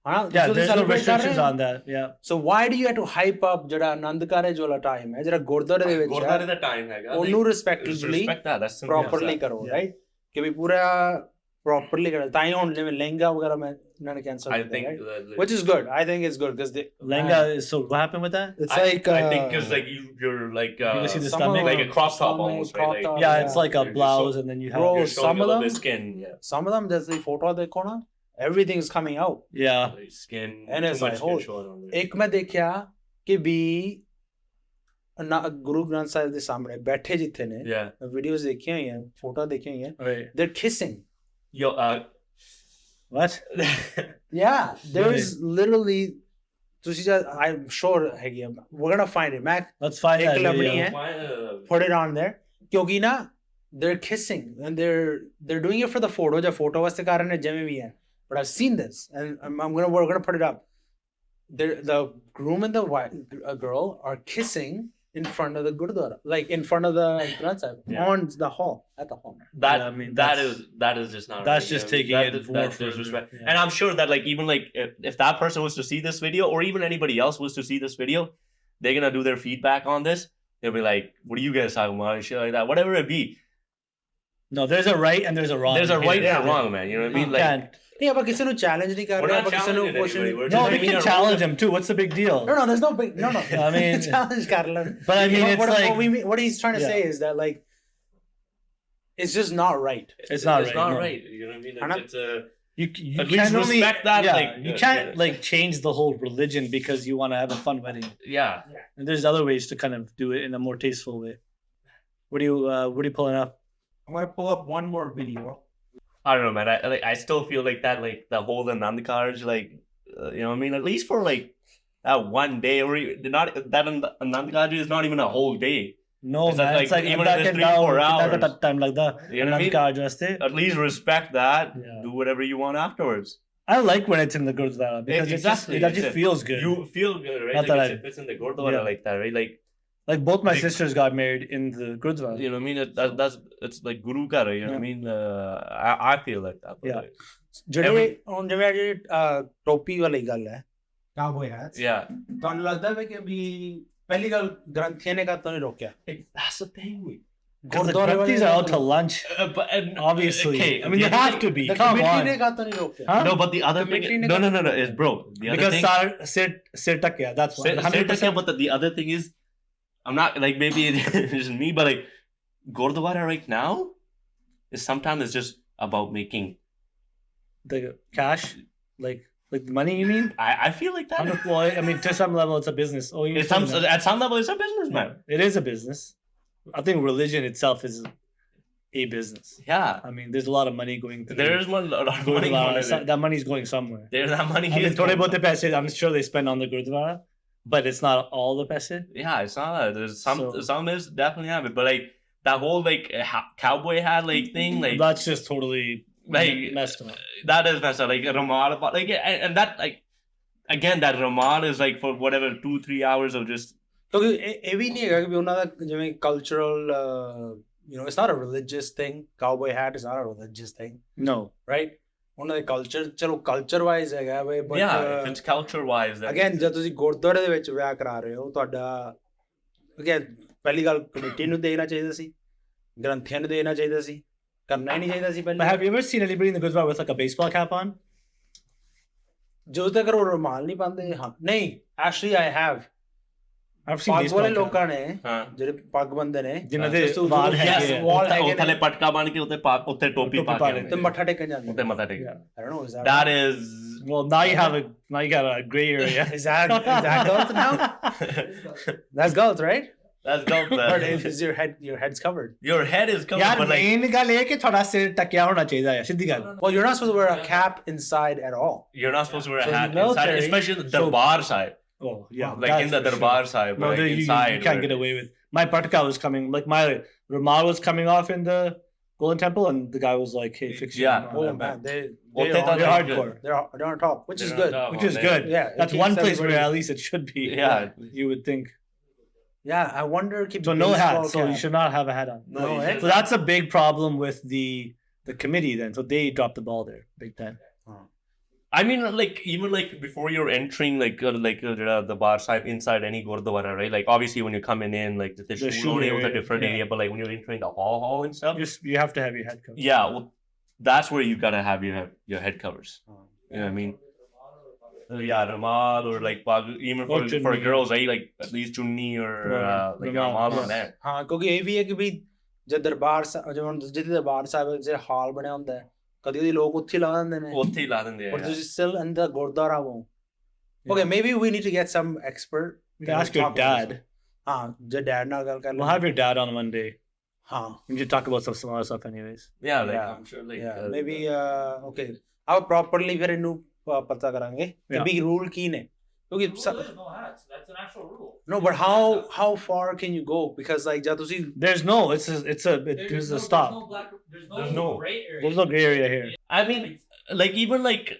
Yeah, there's no restrictions on that. Yeah. So why do you have to hype up ਜਿਹੜਾ ਆਨੰਦ ਕਾਰਜ ਵਾਲਾ time ਹੈ, ਜਿਹੜਾ ਗੁਰਦੁਆਰੇ ਦੇ ਵਿੱਚ ਹੈ, ਗੁਰਦੁਆਰੇ ਦਾ time ਹੈਗਾ, ਉਹਨੂੰ respectfully properly ਕਰੋ, right? ਕਿ ਵੀ ਪੂਰਾ properly ਕਰੋ. ਤਾਂ ਹੀ ਹੁਣ ਜਿਵੇਂ ਲਹਿੰਗਾ ਵਗੈਰਾ ਮੈਂ ਇਹਨਾਂ ਨੇ cancel ਕੀਤਾ, right? Which is good. I think it's good because the lehanga is, so what happened with that? It's like I think because like you're like you see the stomach, like a crop top almost, right? Like, yeah, it's like a blouse and then you have some of them skin. Yeah. Some of them there's the photo देखो ना, everything is coming out. Yeah. Like skin. And it's like एक मैं देखा कि भी गुरु ग्रंथ साहिब ਦੇ ਸਾਹਮਣੇ ਬੈਠੇ ਜਿੱਥੇ ਨੇ, videos देखी हुई हैं, photo देखी हुई हैं, they're kissing. Yo, what? Yeah, there is literally. I'm sure we're gonna find it. Mac, let's find it. Put it on there. क्योंकि ना they're kissing and they're doing it for the photo. जो photo वास्ते कारण है जमे भी है. But I've seen this and we're gonna put it up. The groom and the girl are kissing in front of the Gurdwara, like in front of the Granth Sahib, on the hall, at the hall. That is just not. That's just taking it more disrespect. And I'm sure that like even like if that person was to see this video, or even anybody else was to see this video, they're gonna do their feedback on this. They'll be like, "What are you guys talking about?" And shit like that, whatever it be. No, there's a right and there's a wrong. There's a right and a wrong, man. You know what I mean? Like. नहीं अब किसी ने challenge नहीं कर रहा है, किसी ने question. No, we can challenge him too. What's the big deal? No, there's no big. No. I mean, challenge कर लें. But I mean, it's like what he's trying to say is that like it's just not right. It's not right. You know what I mean? Like, it's a you can't respect that. Yeah, like you can't like change the whole religion because you want to have a fun wedding. Yeah. And there's other ways to kind of do it in a more tasteful way. What are you pulling up? I'm gonna pull up one more video. I don't know, man. I still feel like that, like the whole Anand Karaj, like you know what I mean? At least for like that one day, or not that Anand Karaj is not even a whole day. No, man. It's like even if it's 3-4 hours. Time like that. You know what I mean? At least respect that. Yeah. Do whatever you want afterwards. I like when it's in the Gurdwara because it just feels good. You feel good, right? Not like if it's in the Gurdwara like that, right? Like both my sisters got married in the Gurdwara. You know what I mean? It's like Guru Kara, you know what I mean? I feel like that. Yeah. ਜਿਹੜੇ ਟੋਪੀ ਵਾਲੀ ਗੱਲ ਹੈ, cowboy hats. Yeah. ਤੁਹਾਨੂੰ ਲੱਗਦਾ ਹੈ ਕਿ ਵੀ ਪਹਿਲੀ ਗੱਲ ਗ੍ਰੰਥੀਆਂ ਨੇ ਕਾਹਤੋਂ ਨਹੀਂ ਰੋਕਿਆ? That's the thing. Because the Granthis are out to lunch. But Obviously. okay, I mean, they have to be. Come on. Huh? No, but the other thing, no, is bro. The other Because thing, Sir Takya, that's why. 100%. but the other thing is, I'm not like maybe it's just me, but like Gurdwara right now is sometimes it's just about making The cash, like money, you mean? I feel like that. Well, I mean, to some level, it's a business. Oh, At some level, it's a business, man. It is a business. I think religion itself is a business. Yeah. I mean, there's a lot of money going through. There's a lot of money going there. That money's going somewhere. There's that money. I mean, thode bahut paise, I'm sure they spend on the Gurdwara, but it's not all the paise. Yeah, it's not that. There's So- some is definitely have it, but like that whole like cowboy hat like thing, like That's just totally like messed up. that is messed up. Like Ramad, like and that like again that Ramad is like for whatever 2-3 hours of just ਕਿਉਂਕਿ ਇਹ ਵੀ ਨਹੀਂ ਹੈਗਾ ਕਿ ਉਹਨਾਂ ਦਾ ਜਿਵੇਂ cultural it's not a religious thing. Cowboy hat is not a religious thing, No. right? ਉਹਨਾਂ ਦੇ culture ਚਲੋ ਕਲਚਰ ਵਾਈਜ਼ ਹੈਗਾ ਵੇ but if it's culture wise. Again ਜਦ ਤੁਸੀਂ ਗੁਰਦੁਆਰੇ ਦੇ ਵਿੱਚ ਵਿਆਹ ਕਰਾ ਰਹੇ ਹੋ ਤੁਹਾਡਾ ਅਗੇਨ ਪਹਿਲੀ ਗੱਲ ਕਮੇਟੀ ਨੂੰ ਦੇਣਾ ਚਾਹੀਦਾ ਸੀ, ਗ੍ਰੰਥੀਆਂ ਨੂੰ ਦੇਣਾ ਚਾਹੀਦਾ ਸੀ, ਕਰਨਾ ਹੀ ਨਹੀਂ ਚਾਹੀਦਾ ਸੀ But ਪਹਿਲਾਂ। have you ever seen anybody in the Gurdwara with like a baseball cap on? ਜਦੋਂ ਤੱਕ ਉਹ ਰੁਮਾਲ ਨਹੀਂ ਪਾਉਂਦੇ ਹਾਂ ਨਹੀਂ actually I have I've seen ਪੱਗ baseball ਵਾਲੇ cap. ਲੋਕਾਂ ਨੇ ਹਾਂ ਜਿਹੜੇ ਪੱਗ ਬੰਦੇ ਨੇ ਜਿਨ੍ਹਾਂ ਦੇ just ਵਾਲ yes, ਹੈਗੇ ਆ। ਵਾਲ ਹੈਗੇ ਉਹ ਥੱਲੇ ਨੇ ਪਟਕਾ ਬਣ ਕੇ ਉੱਤੇ ਟੋਪੀ ਪਾ ਕੇ ਤੇ ਮੱਥਾ ਟੇਕਣ ਜਾਂਦੇ ਉੱਤੇ ਮੱਥਾ ਟੇਕ Yeah. I don't know, is that is Well, now you got a gray area. is that gulf now? That's gulf, right? that's dope. But is your head's covered? Your head is covered, ਯਾਰ but like main ਗੱਲ ਇਹ ਕਿ ਤੁਹਾਡਾ ਸਿਰ ਟਕਿਆ ਹੋਣਾ ਚਾਹੀਦਾ ਹੈ ਸਿੱਧੀ ਗੱਲ। Well, you're not supposed to wear a cap inside at all. you're not supposed to wear a So hat in the inside, military- especially the darbar side. Oh yeah, Like in the that's for darbar sure. side, No, but like you inside. can't where- get away with. My patka was coming, like my Ramal was coming off in the Golden Temple, and the guy was like, "Hey, fix your Yeah. Ramal." Oh man, Well, they're they're hardcore. they're on top, which is They're on good. top. Which is man. good. Yeah, it That's keeps one place where everybody- at least it should be. Yeah. You would think. Yeah, I wonder. Keep So no hat. baseball So you cap. should not have a hat on. No, you eh? should So that's a big problem with the committee then. So they dropped the ball there, big time. I mean, like even like before you're entering the bar side inside any gurdwara, right? Like obviously when you're coming in, like the shoe shoe area was a area, different yeah. area, but like when you're entering the hall and stuff, You have to have your head covered. yeah, well, that's where you gotta have your head covers. You know what I mean? Yeah, ramal or like even Or for chunni. girls, right? Like at least chunni or like Ramal, ramal yeah. on that. ਹਾਂ ਕਿਉਂਕਿ ਇਹ ਵੀ ਹੈ ਕਿ ਵੀ ਜਦ ਦਰਬਾਰ ਜਿਵੇਂ ਹੁਣ ਜਿੱਥੇ ਦਰਬਾਰ ਸਾਹਿਬ ਜੇ ਹਾਲ ਬਣਿਆ ਹੁੰਦਾ ਹੈ ਕਦੀ ਕਦੀ ਲੋਕ ਉੱਥੇ ਲਾ ਦਿੰਦੇ ਨੇ ਉੱਥੇ ਹੀ ਲਾ ਦਿੰਦੇ but ਆ this is still in the gurdwara wo. Okay, maybe we need to get some expert. You can ask your talk about dad. this. ਹਾਂ ਜੇ ਡੈਡ ਨਾਲ ਗੱਲ ਕਰ We'll have your dad on one day. ਹਾਂ We should talk about some other stuff anyways. Yeah, like Yeah. I'm sure like yeah maybe okay ਆਪਾਂ properly ਫਿਰ ਇਹਨੂੰ ਪਤਾ ਕਰਾਂਗੇ ਕਿ Yeah. ਵੀ ਰੂਲ ਕੀ ਨੇ ਕਿਉਂਕਿ no hats. That's an actual rule. no but how far can you go because like ਜਦ ਤੁਸੀਂ There's no. There's a stop. There's no gray area. There's no gray area here. I mean, like even like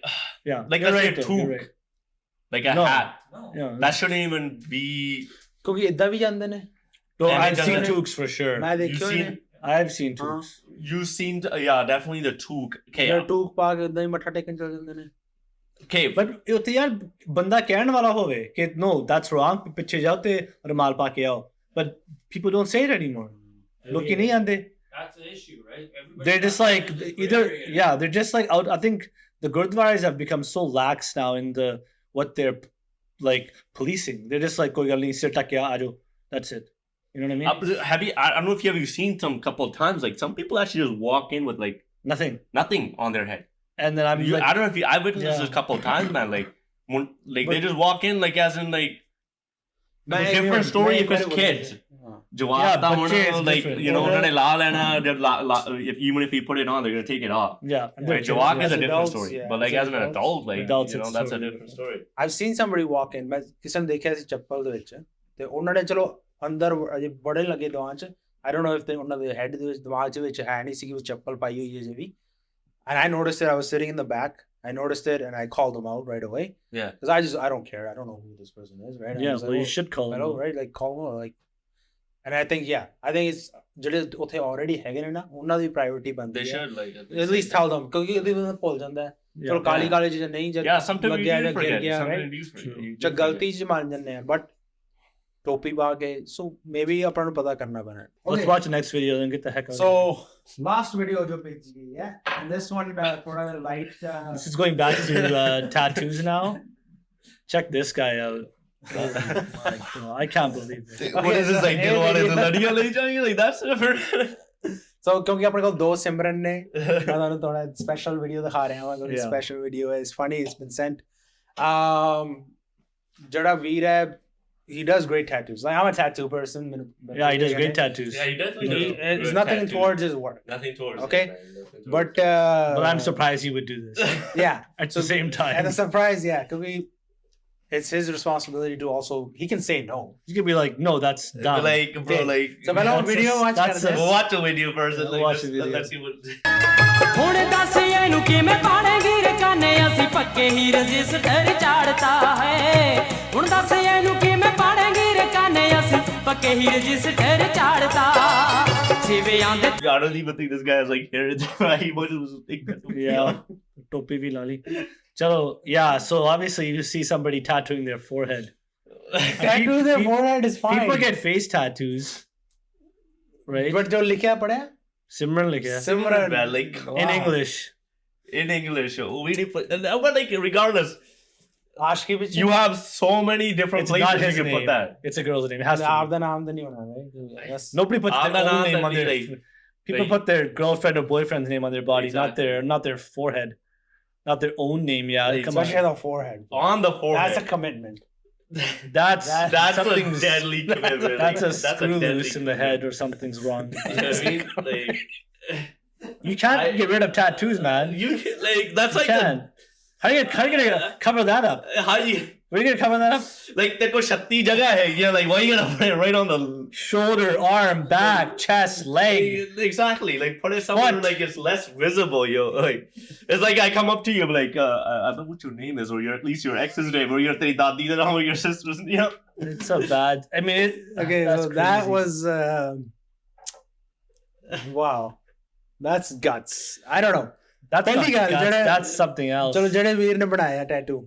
Yeah. like you're let's say right, a though, you're toque, right. like a No. hat. No. Yeah. That shouldn't even be. ਕਿਉਂਕਿ ਇਦਾਂ ਵੀ ਜਾਂਦੇ ਨੇ No, And I've it seen doesn't- toques for sure. ਮੈਂ You ਦੇਖਿਆ seen? ਨੇ I've seen toques. You've seen, yeah, definitely the toque. Okay, ਜਿਹੜਾ ਟੂਕ ਪਾ ਕੇ ਇਦਾਂ ਹੀ ਮੱਥਾ ਟੇਕਣ ਚਲ ਜਾਂਦੇ ਨੇ okay, But ਉੱਥੇ ਯਾਰ ਬੰਦਾ ਕਹਿਣ ਵਾਲਾ ਹੋਵੇ ਕਿ no, that's wrong. ਪਿੱਛੇ ਜਾਓ ਤੇ ਰੁਮਾਲ ਪਾ ਕੇ ਆਓ. But people don't say it anymore. ਲੋਕੀ ਨਹੀਂ ਆਂਦੇ. That's the issue, right? Everybody They're just like they're just like out. I think the gurdwaras have become so lax now in what they're like policing. They're just like koi gal nahi, sir takya aajo. That's it. You know what I mean? have you? I don't know if you have seen some couple of times. Like some people actually just walk in with like Nothing. nothing on their head. And then I'm I like, don't know if I witnessed this Yeah. a couple of times, man. Like they just walk in like as in like ਮੈਂ a different story if it's kids. Jawab Yeah, da but hona, kids like different. you know, Yeah. unhone la lena, even if you put it on, they're gonna take it off. yeah. Right, Jawab is as a different adults, story, yeah. but like as an adult, like Adults, you know, it's that's a totally different story. I've seen somebody walk in ਮੈਂ ਕਿਸੇ ਨੂੰ ਦੇਖਿਆ ਸੀ ਚੱਪਲ ਦੇ ਵਿੱਚ ਤੇ ਉਹਨਾਂ ਨੇ ਚਲੋ ਅੰਦਰ ਅਜੇ ਬੜੇ ਲੱਗੇ ਦੋਵਾਂ ਚ I don't know if they ਉਹਨਾਂ ਦੇ ਹੈਡ ਦੇ ਵਿੱਚ ਦਿਮਾਗ ਦੇ ਵਿੱਚ ਹੈ ਨਹੀਂ ਸੀ ਕਿ ਉਹ ਚੱਪਲ ਪਾਈ ਹੋਈ ਹੈ ਜੇ ਵੀ and I noticed it. I was sitting in the back. I noticed it and I called them out right away. Yeah. Because I don't care. I don't know who this person is, right? Yeah, I was well, like, you should call I them know, out. right? Like call them like and I think it's ਜਿਹੜੇ ਉੱਥੇ already ਹੈਗੇ ਨੇ ਨਾ ਉਹਨਾਂ ਦੀ priority ਬਣਦੀ They ਹੈ should like at least tell them ਕਿਉਂਕਿ ਇਹਦੇ ਬੰਦਾ ਭੁੱਲ ਜਾਂਦਾ ਹੈ ਚਲੋ ਕਾਲੀ ਕਾਲੀ ਚ ਨਹੀਂ yeah. Sometimes you ਲੱਗਿਆ do ਜਾਂ ਗਿਰ forget. ਗਿਆ Sometimes right you do forget. You ਚ do ਗਲਤੀ ਚ ਮੰਨ ਜਾਂਦੇ ਆ ਬਟ टोपी पा के so maybe ਆਪਾਂ ਨੂੰ ਪਤਾ ਕਰਨਾ ਪੈਣਾ Let's watch the next video and get the heck out of so here. Last video जो भेजी गई है, and this one थोड़ा light. This is going back to tattoos now. Check this guy out. Oh my God, I can't believe it. What is this like? Do you want to ਲੜੀਆਂ ਲਈ ਜਾਣਗੇ? Like that's different. so ਕਿਉਂਕਿ ਆਪਣੇ ਕੋਲ ਦੋ ਸਿਮਰਨ ਨੇ ਮੈਂ ਤੁਹਾਨੂੰ ਥੋੜਾ ਸਪੈਸ਼ਲ ਵੀਡੀਓ ਦਿਖਾ ਰਿਹਾ ਹਾਂ ਕੋਈ Yeah. ਸਪੈਸ਼ਲ ਵੀਡੀਓ ਹੈ it's funny it's been sent ਜਿਹੜਾ ਵੀਰ ਹੈ he does great tattoos like I'm a tattoo person Yeah, he does great tattoos. Yeah, he definitely does. there's Good nothing tattoos. towards his work Nothing towards. Okay. it, man. Nothing towards but it. But I'm surprised he would do this yeah at the same time. and the surprise yeah because it's his responsibility to also he can say no He's gonna be like, no, that's dumb. Like, bro, like. so मैं That's video a- watch that's कर a- We'll watch the video first. Yeah, And like, watch the video. Let's see what. ਹੁਣ ਦੱਸ ਇਹਨੂੰ ਕਿਵੇਂ ਪਾਣੇਗੀ ਰਕਾਨੇ ਅਸੀਂ ਪੱਕੇ ਹੀ register ਚਾੜਤਾ ਹੈ ਹੁਣ ਦੱਸ ਇਹਨੂੰ ਕਿਵੇਂ ਪਾਣੇਗੀ ਰਕਾਨੇ ਅਸੀਂ ਪੱਕੇ ਹੀ ਰਜਿਸਟਰ ਚਾੜਤਾ ਛੇਵਿਆਂ ਦੇ I don't even think this guy has like hair. He was thinking. Yeah, topi bhi lali. Chalo, yeah. So obviously you see somebody tattooing their forehead. tattoo their forehead is fine People get face tattoos, right? but जो लिखा पड़ा है Simran likha Simran Man, like in English. in English, we need put. But like regardless, आशिकी भी you have so many different It's not places his you can name. put that. It's a girl's name. It has to आप be. दा नाम तो नहीं होना right yes Nobody puts I'm their not own on name that on their. like- People like- put their girlfriend or boyfriend's name on their body, Exactly. not their forehead, not their own name. Yeah, Like, come on. especially the forehead On the forehead. that's a commitment That's That's a something's- deadly commitment. That's a Like, screw deadly loose in the head or something's wrong. You know what I mean? Like, You can't get rid of tattoos, man. you can, like that's You like can. How are you gonna cover that up? how you Where are you gonna cover that up? like तेरे को 36 जगह है. You're like, why are you gonna put it right on the Shoulder, arm, back, chest, leg. exactly? Like put it somewhere What? like it's less visible, yo. Like it's like I come up to you, I'm like, I don't know what your name is, or your at least your ex's name, or your teri dadi da naam, or your sister's, you know. It's so bad. I mean, okay that's so that crazy. was wow that's guts I don't know That's ਪਹਿਲੀ not ਗੱਲ guts, ਜਿਹੜਾ- that's something else. ਚਲੋ ਜਿਹੜੇ ਵੀਰ ਨੇ ਬਣਾਇਆ tattoo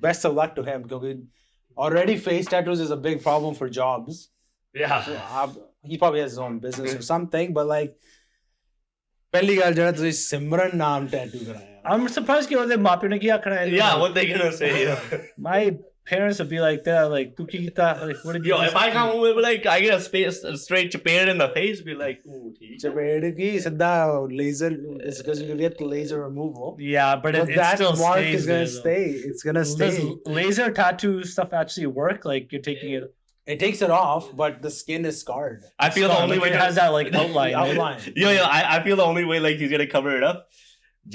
best of luck to him ਕਿਉਂਕਿ already face tattoos is a big problem for jobs Yeah. so, he probably has his own business or something but like ਪਹਿਲੀ ਗੱਲ ਜਿਹੜਾ ਤੁਸੀਂ ਸਿਮਰਨ ਨਾਮ ਟੈਟੂ ਕਰਾਇਆ I'm surprised कि ਉਹਦੇ ਮਾਪਿਆਂ ਨੇ ਕੀ ਆਖਣਾ ਹੈ. Yeah. What they gonna say? Yo, My parents would be like that, like, tu ki kita, like, what did you if I come home with like I get a straight chapade in the face, be like, ooh, ठीक. ਚਪੇੜ ਕੀ ਸਿੱਧਾ laser is because you get laser removal Yeah, but but it that still mark stays is gonna there, though. stay it's gonna stay Does laser tattoo stuff actually work? Like, you're taking it. it takes it off but the skin is scarred I feel the only way it has that like outline. The outline Yo, I feel the only way like he's gonna cover it up.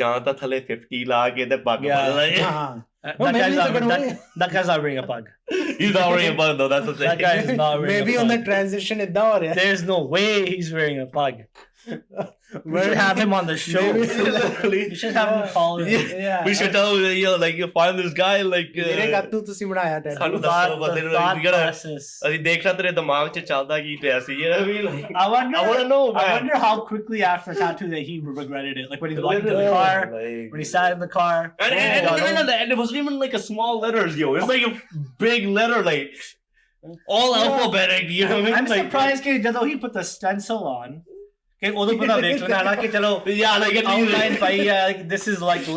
Jaan ta thale 50 la ke the bug. Yeah. Like, हाँ That, Well, maybe guy's it's a not, good way. that guy's not wearing a pug. he's not wearing a bug though. That's the thing. That guy is not wearing maybe a on pug. the transition ਏਦਾਂ ਹੋ ਰਿਹਾ There's no way he's wearing a pug. We should have him on the show. Literally. You should have him call it. Yeah. We should tell him, yo, like you find this guy, like. ਮੇਰੇ ਕਾਤੂ ਤੁਸੀਂ ਬਣਾਇਆ tattoo ਸਾਨੂੰ The ਦੱਸੋ, but thought literally, we gotta. process. ਅਸੀਂ ਦੇਖਣਾ ਤੇਰੇ ਦਿਮਾਗ 'ਚ ਚੱਲਦਾ ਕੀ ਪਿਆ ਸੀ, you know what I mean? Like, I wonder. I wanna know, I man. wonder how quickly after tattoo that he regretted it. Like when he walked into the car, Like- when he sat in the car. And it wasn't even like a small letters, yo. It's like a big letter, like all alphabetic. You know what I mean? I'm Like, surprised that ਜਦੋਂ he put the stencil on. Okay, although put that like chalo, Yeah, like at least- outline by like this is like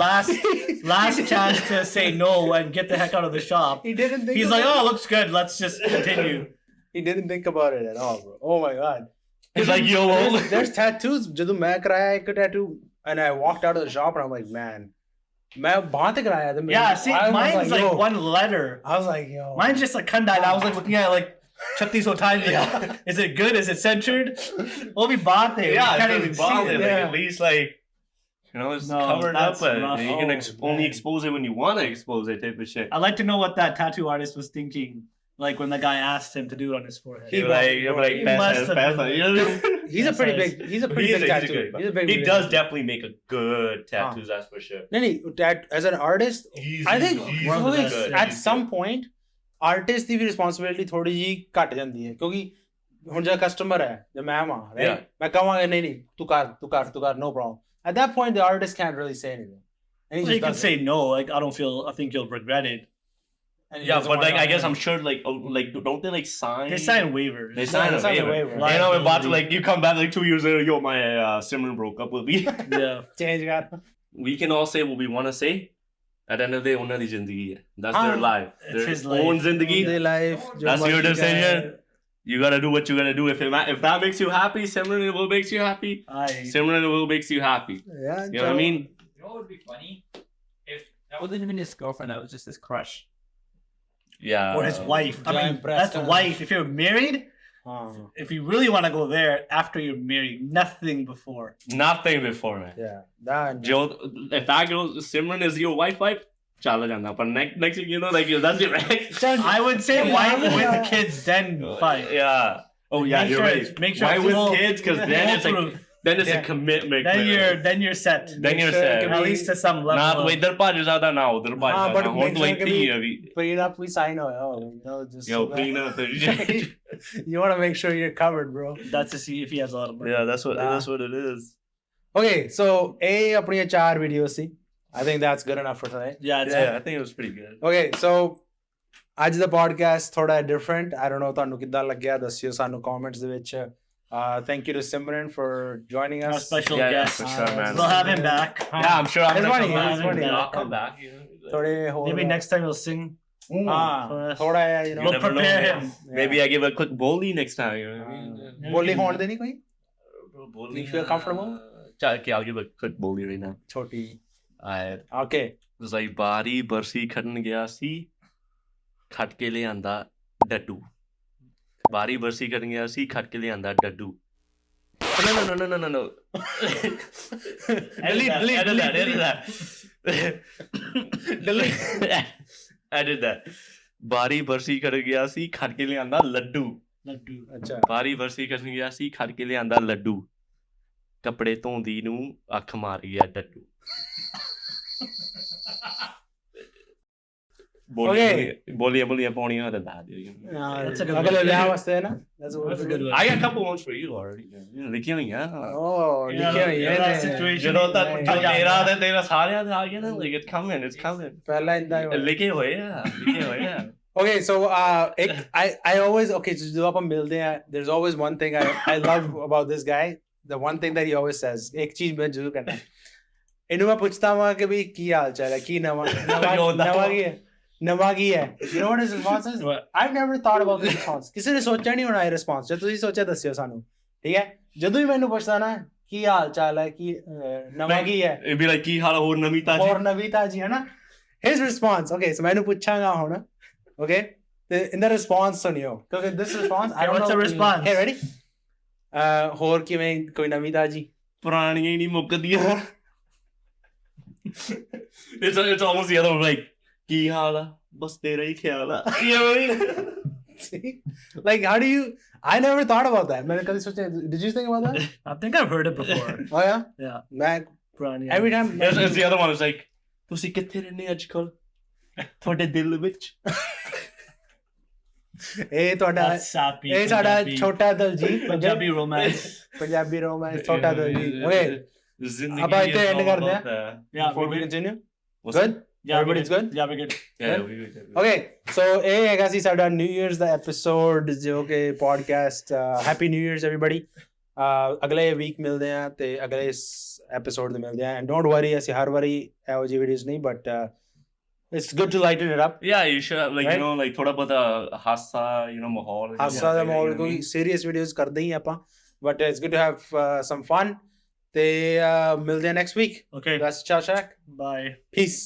last chance to say no and get the heck out of the shop. he didn't think He's about like, oh, looks good. Let's just continue. he didn't think about it at all bro oh my god It's like, yo, there's tattoos ਜਦੋਂ ਮੈਂ ਕਰਾਇਆ ਇੱਕ tattoo and I walked out of the shop and I'm like man मैं बाहर तक कराया था Yeah, see, I was mine's like yo. one letter. I was like yo Mine's just like Kandai. I was like looking at it like 36 times. Yeah. Is it good? Is it centered? We'll be bought there. yeah, You can't it's even just see bonded, it. like, Yeah. at least like you know, it's No, covered that's up, but rough. you can Oh, only man. expose it when you want to expose it, type of shit. I'd like to know what that tattoo artist was thinking, like when the guy asked him to do it on his forehead. You're like, He must have been- you know what I mean? he's a pretty big He's a good- He's a big He does definitely make a good tattoos, that's for sure. no as an artist I think he's one of the good. best. at some point artist the we responsibility ਥੋੜੀ ਜੀ ਘਟ ਜਾਂਦੀ ਹੈ ਕਿਉਂਕਿ ਹੁਣ ਜਿਹੜਾ customer ਹੈ ਜੇ ਮੈਂ ਵਾਂ Yeah. ਮੈਂ ਕਹਾਂਗਾ ਨਹੀਂ ਤੂੰ ਕਰ no problem at that point the artist can't really say anything and he Well, just you can does say it. no. Like I think you'll regret it. And he Yeah, doesn't but want like I guess to- I'm sure like don't they like sign? They sign waivers. They sign a waiver. You know, and about like you come back like 2 years later, yo, my Simran broke up with me. Yeah. Change got. We can all say what we want to say. At the end of the day, ਉਹਨਾਂ ਦੀ ਜ਼ਿੰਦਗੀ ਹੈ. That's their life. It's Their his life. own ਜ਼ਿੰਦਗੀ. Their life. That's your decision. You gotta do what you gotta do. If that makes you happy, Simran, it will makes you happy. Simran, it will makes you happy. Yeah. You know what I mean? You know what would be funny? If that wasn't even his girlfriend, that was just his crush. Yeah. Or his wife. I mean, breast that's the wife. If you're married, Oh. if you really want to go there after you're married, nothing before. Nothing before, man. Yeah. That. If that girl, Simran is your wife, chala janda. But next thing you know, like that's your ex. I would say wife with kids, then fine. Yeah. Oh yeah, Make you're sure right. it's- make sure Why it's with full- kids? Because then it's like a commitment. Then man. you're set. Then you're sure set. it At least to some level. Not of- इधर भाज ज़्यादा ना उधर भाज हाँ, but ज़्यादा make हो तो sure एक कि थी भी- अभी Prenup we sign just yo so that- prenup you want to make sure you're covered, bro. That's to see if he has a lot of money. yeah that's what it is. Okay, so अपनी 4 videos see. I think that's good enough for tonight. Yeah, it's Yeah, I think it was pretty good. Okay, so ਅੱਜ ਦਾ podcast ਥੋੜਾ different. I don't know ਤੁਹਾਨੂੰ ਕਿੱਦਾਂ ਲੱਗਿਆ ਦੱਸਿਓ ਸਾਨੂੰ comments ਦੇ ਵਿੱਚ. Thank you to Simran for joining our us. special Yeah, guest. for sure, man. We'll have him back. Yeah, I'm sure I'm It's gonna funny, come it's back. funny. Yeah, I'll come back. You know, ਥੋੜੇ ਹੋਰ Maybe next time we'll sing. ਹਾਂ ਥੋੜਾ ਜਿਹਾ you know We'll never know, prepare man. him. Maybe I give a quick bowling next time. You know what I mean? ਬੋਲੀ ਹੋਣ ਦੇ ਨਹੀਂ ਕੋਈ Bowling, You feel comfortable? Okay, I'll give a quick bowling right now. ਛੋਟੀ Alright. okay It was like ਬਾਰੀ ਬਰਸੀ ਖੜਨ ਗਿਆ ਸੀ ਖੱਟ ਕੇ ਲਿਆਂਦਾ ਡੱਡੂ ਬਾਰੀ ਬਰਸੀ ਖੜਨ ਗਿਆ ਸੀ ਖੱਟ ਕੇ ਲਿਆਂਦਾ ਡੱਡੂ no edit that ਬਾਰੀ ਬਰਸੀ ਖੜ ਗਿਆ ਸੀ ਖੱਟ ਕੇ ਲਿਆਂਦਾ ਲੱਡੂ ਅੱਛਾ ਬਾਰੀ ਬਰਸੀ ਖੜਨ ਗਿਆ ਸੀ ਖੱਟ ਕੇ ਲਿਆਂਦਾ ਲੱਡੂ ਕੱਪੜੇ ਧੋਂਦੀ ਨੂੰ ਅੱਖ ਮਾਰ ਗਿਆ ਡੱਡੂ ਬੋਲੀਆਂ ਪਾਉਣੀਆਂ ਤਾਂ ਦੱਸ ਦਿਓ ਅਗਲੇ ਵਿਆਹ ਵਾਸਤੇ ਨਾ that's That's a good one. I got a couple ones for you already. ਲਿਖੀਆਂ ਹੋਈਆਂ oh ਲਿਖਿਆ ਹੀ that ਹੈ situation. ਜਦੋਂ ਤੱਕ ਤੇਰਾ ਤੇ ਤੇਰਾ ਸਾਰਿਆਂ ਦਾ ਆ ਗਿਆ ਨਾ like it's coming ਪਹਿਲਾਂ ਇੰਦਾ ਲਿਖੇ ਹੋਏ ਆ okay so I always okay so ਜਦੋਂ ਆਪਾਂ ਮਿਲਦੇ ਆ there's always one thing I love about this guy the one thing that he always says ਇੱਕ ਚੀਜ਼ ਮੈਂ ਜ਼ਰੂਰ ਕਰਨਾ ਇਹਨੂੰ ਮੈਂ ਪੁੱਛਦਾ ਵਾਂ ਕਿ ਵੀ ਕੀ ਹਾਲ ਚਾਲ ਹੈ ਕੀ ਨਵਾਂ ਕੀ ਹੈ you know what his response is I've never thought about this response ਕਿਸੇ ਨੇ ਸੋਚਿਆ ਨਹੀਂ ਹੋਣਾ ਇਹ response ਜੇ ਤੁਸੀਂ ਸੋਚਿਆ ਦੱਸਿਓ ਸਾਨੂੰ ਠੀਕ ਹੈ ਜਦੋਂ ਵੀ ਮੈਨੂੰ ਪੁੱਛਦਾ ਨਾ ਕੀ ਹਾਲ ਚਾਲ ਹੈ ਕੀ ਨਵਾਂ ਕੀ ਹੈ ਇਹ ਵੀ like ਕੀ ਹਾਲ ਹੋਰ ਨਵੀਂ ਤਾਜੀ ਹੈ ਨਾ his response okay so ਮੈਨੂੰ ਪੁੱਛਾਂਗਾ ਹੁਣ okay in the response ਸੁਣਿਓ ਕਿਉਂਕਿ this response I don't know what's the response hey ready ਹੋਰ ਕਿਵੇਂ ਕੋਈ ਨਵੀਂ ਤਾਜੀ ਪੁਰਾਣੀਆਂ ਹੀ ਨਹੀਂ ਮੁੱਕਦੀਆਂ it's almost the other one like ਕੀ ਹਾਲ ਆ ਬਸ ਤੇਰਾ ਹੀ ਖਿਆਲ ਆ you know what I mean see like how do you I never thought about that मैंने कभी सोचा did you think about that I think I've heard it before. oh yeah Yeah. मैं every time it's the other one it's like ਤੁਸੀਂ ਕਿੱਥੇ ਰਹਿੰਦੇ ਅੱਜ ਕੱਲ ਤੁਹਾਡੇ ਦਿਲ ਵਿੱਚ ਇਹ ਤੁਹਾਡਾ That's sappy. ਇਹ ਸਾਡਾ Punjabi. ਛੋਟਾ Daljit Punjabi romance. Punjabi romance ਛੋਟਾ ਦਲਜੀਤ okay ਜ਼ਿੰਦਗੀ ਆਪਾਂ ਇੱਥੇ end ਕਰਦੇ ਹਾਂ Yeah, before we we continue What's good Yeah, everybody's good Yeah, we're good. yeah we good. okay so ਇਹ ਹੈਗਾ ਸੀ ਸਾਡਾ ਨਿਊ ਇਅਰਸ ਦਾ ਐਪੀਸੋਡ ਜੋ ਕਿ podcast happy new years everybody ਅਗਲੇ ਵੀਕ ਮਿਲਦੇ ਆ ਤੇ ਅਗਲੇ ਐਪੀਸੋਡ ਤੇ ਮਿਲਦੇ ਆ ਐਂਡ ਡੋਂਟ ਵਰੀ ਅਸੀਂ ਹਰ ਵਾਰੀ ਇਹੋ ਜਿਹੀ ਵੀਡੀਓਜ਼ ਨਹੀਂ but it's good to lighten it up Yeah, you should like Right? you know like ਥੋੜਾ ਬਹੁਤਾ ਹਾਸਾ you know ਮਾਹੌਲ ਹਾਸਾ ਦਾ ਮਾਹੌਲ ਕੋਈ ਸੀਰੀਅਸ ਵੀਡੀਓਜ਼ ਕਰਦੇ ਹੀ ਆਪਾਂ but it's good to have some fun ਤੇ ਮਿਲਦੇ ਆ next week Okay. that's Chashak Bye. peace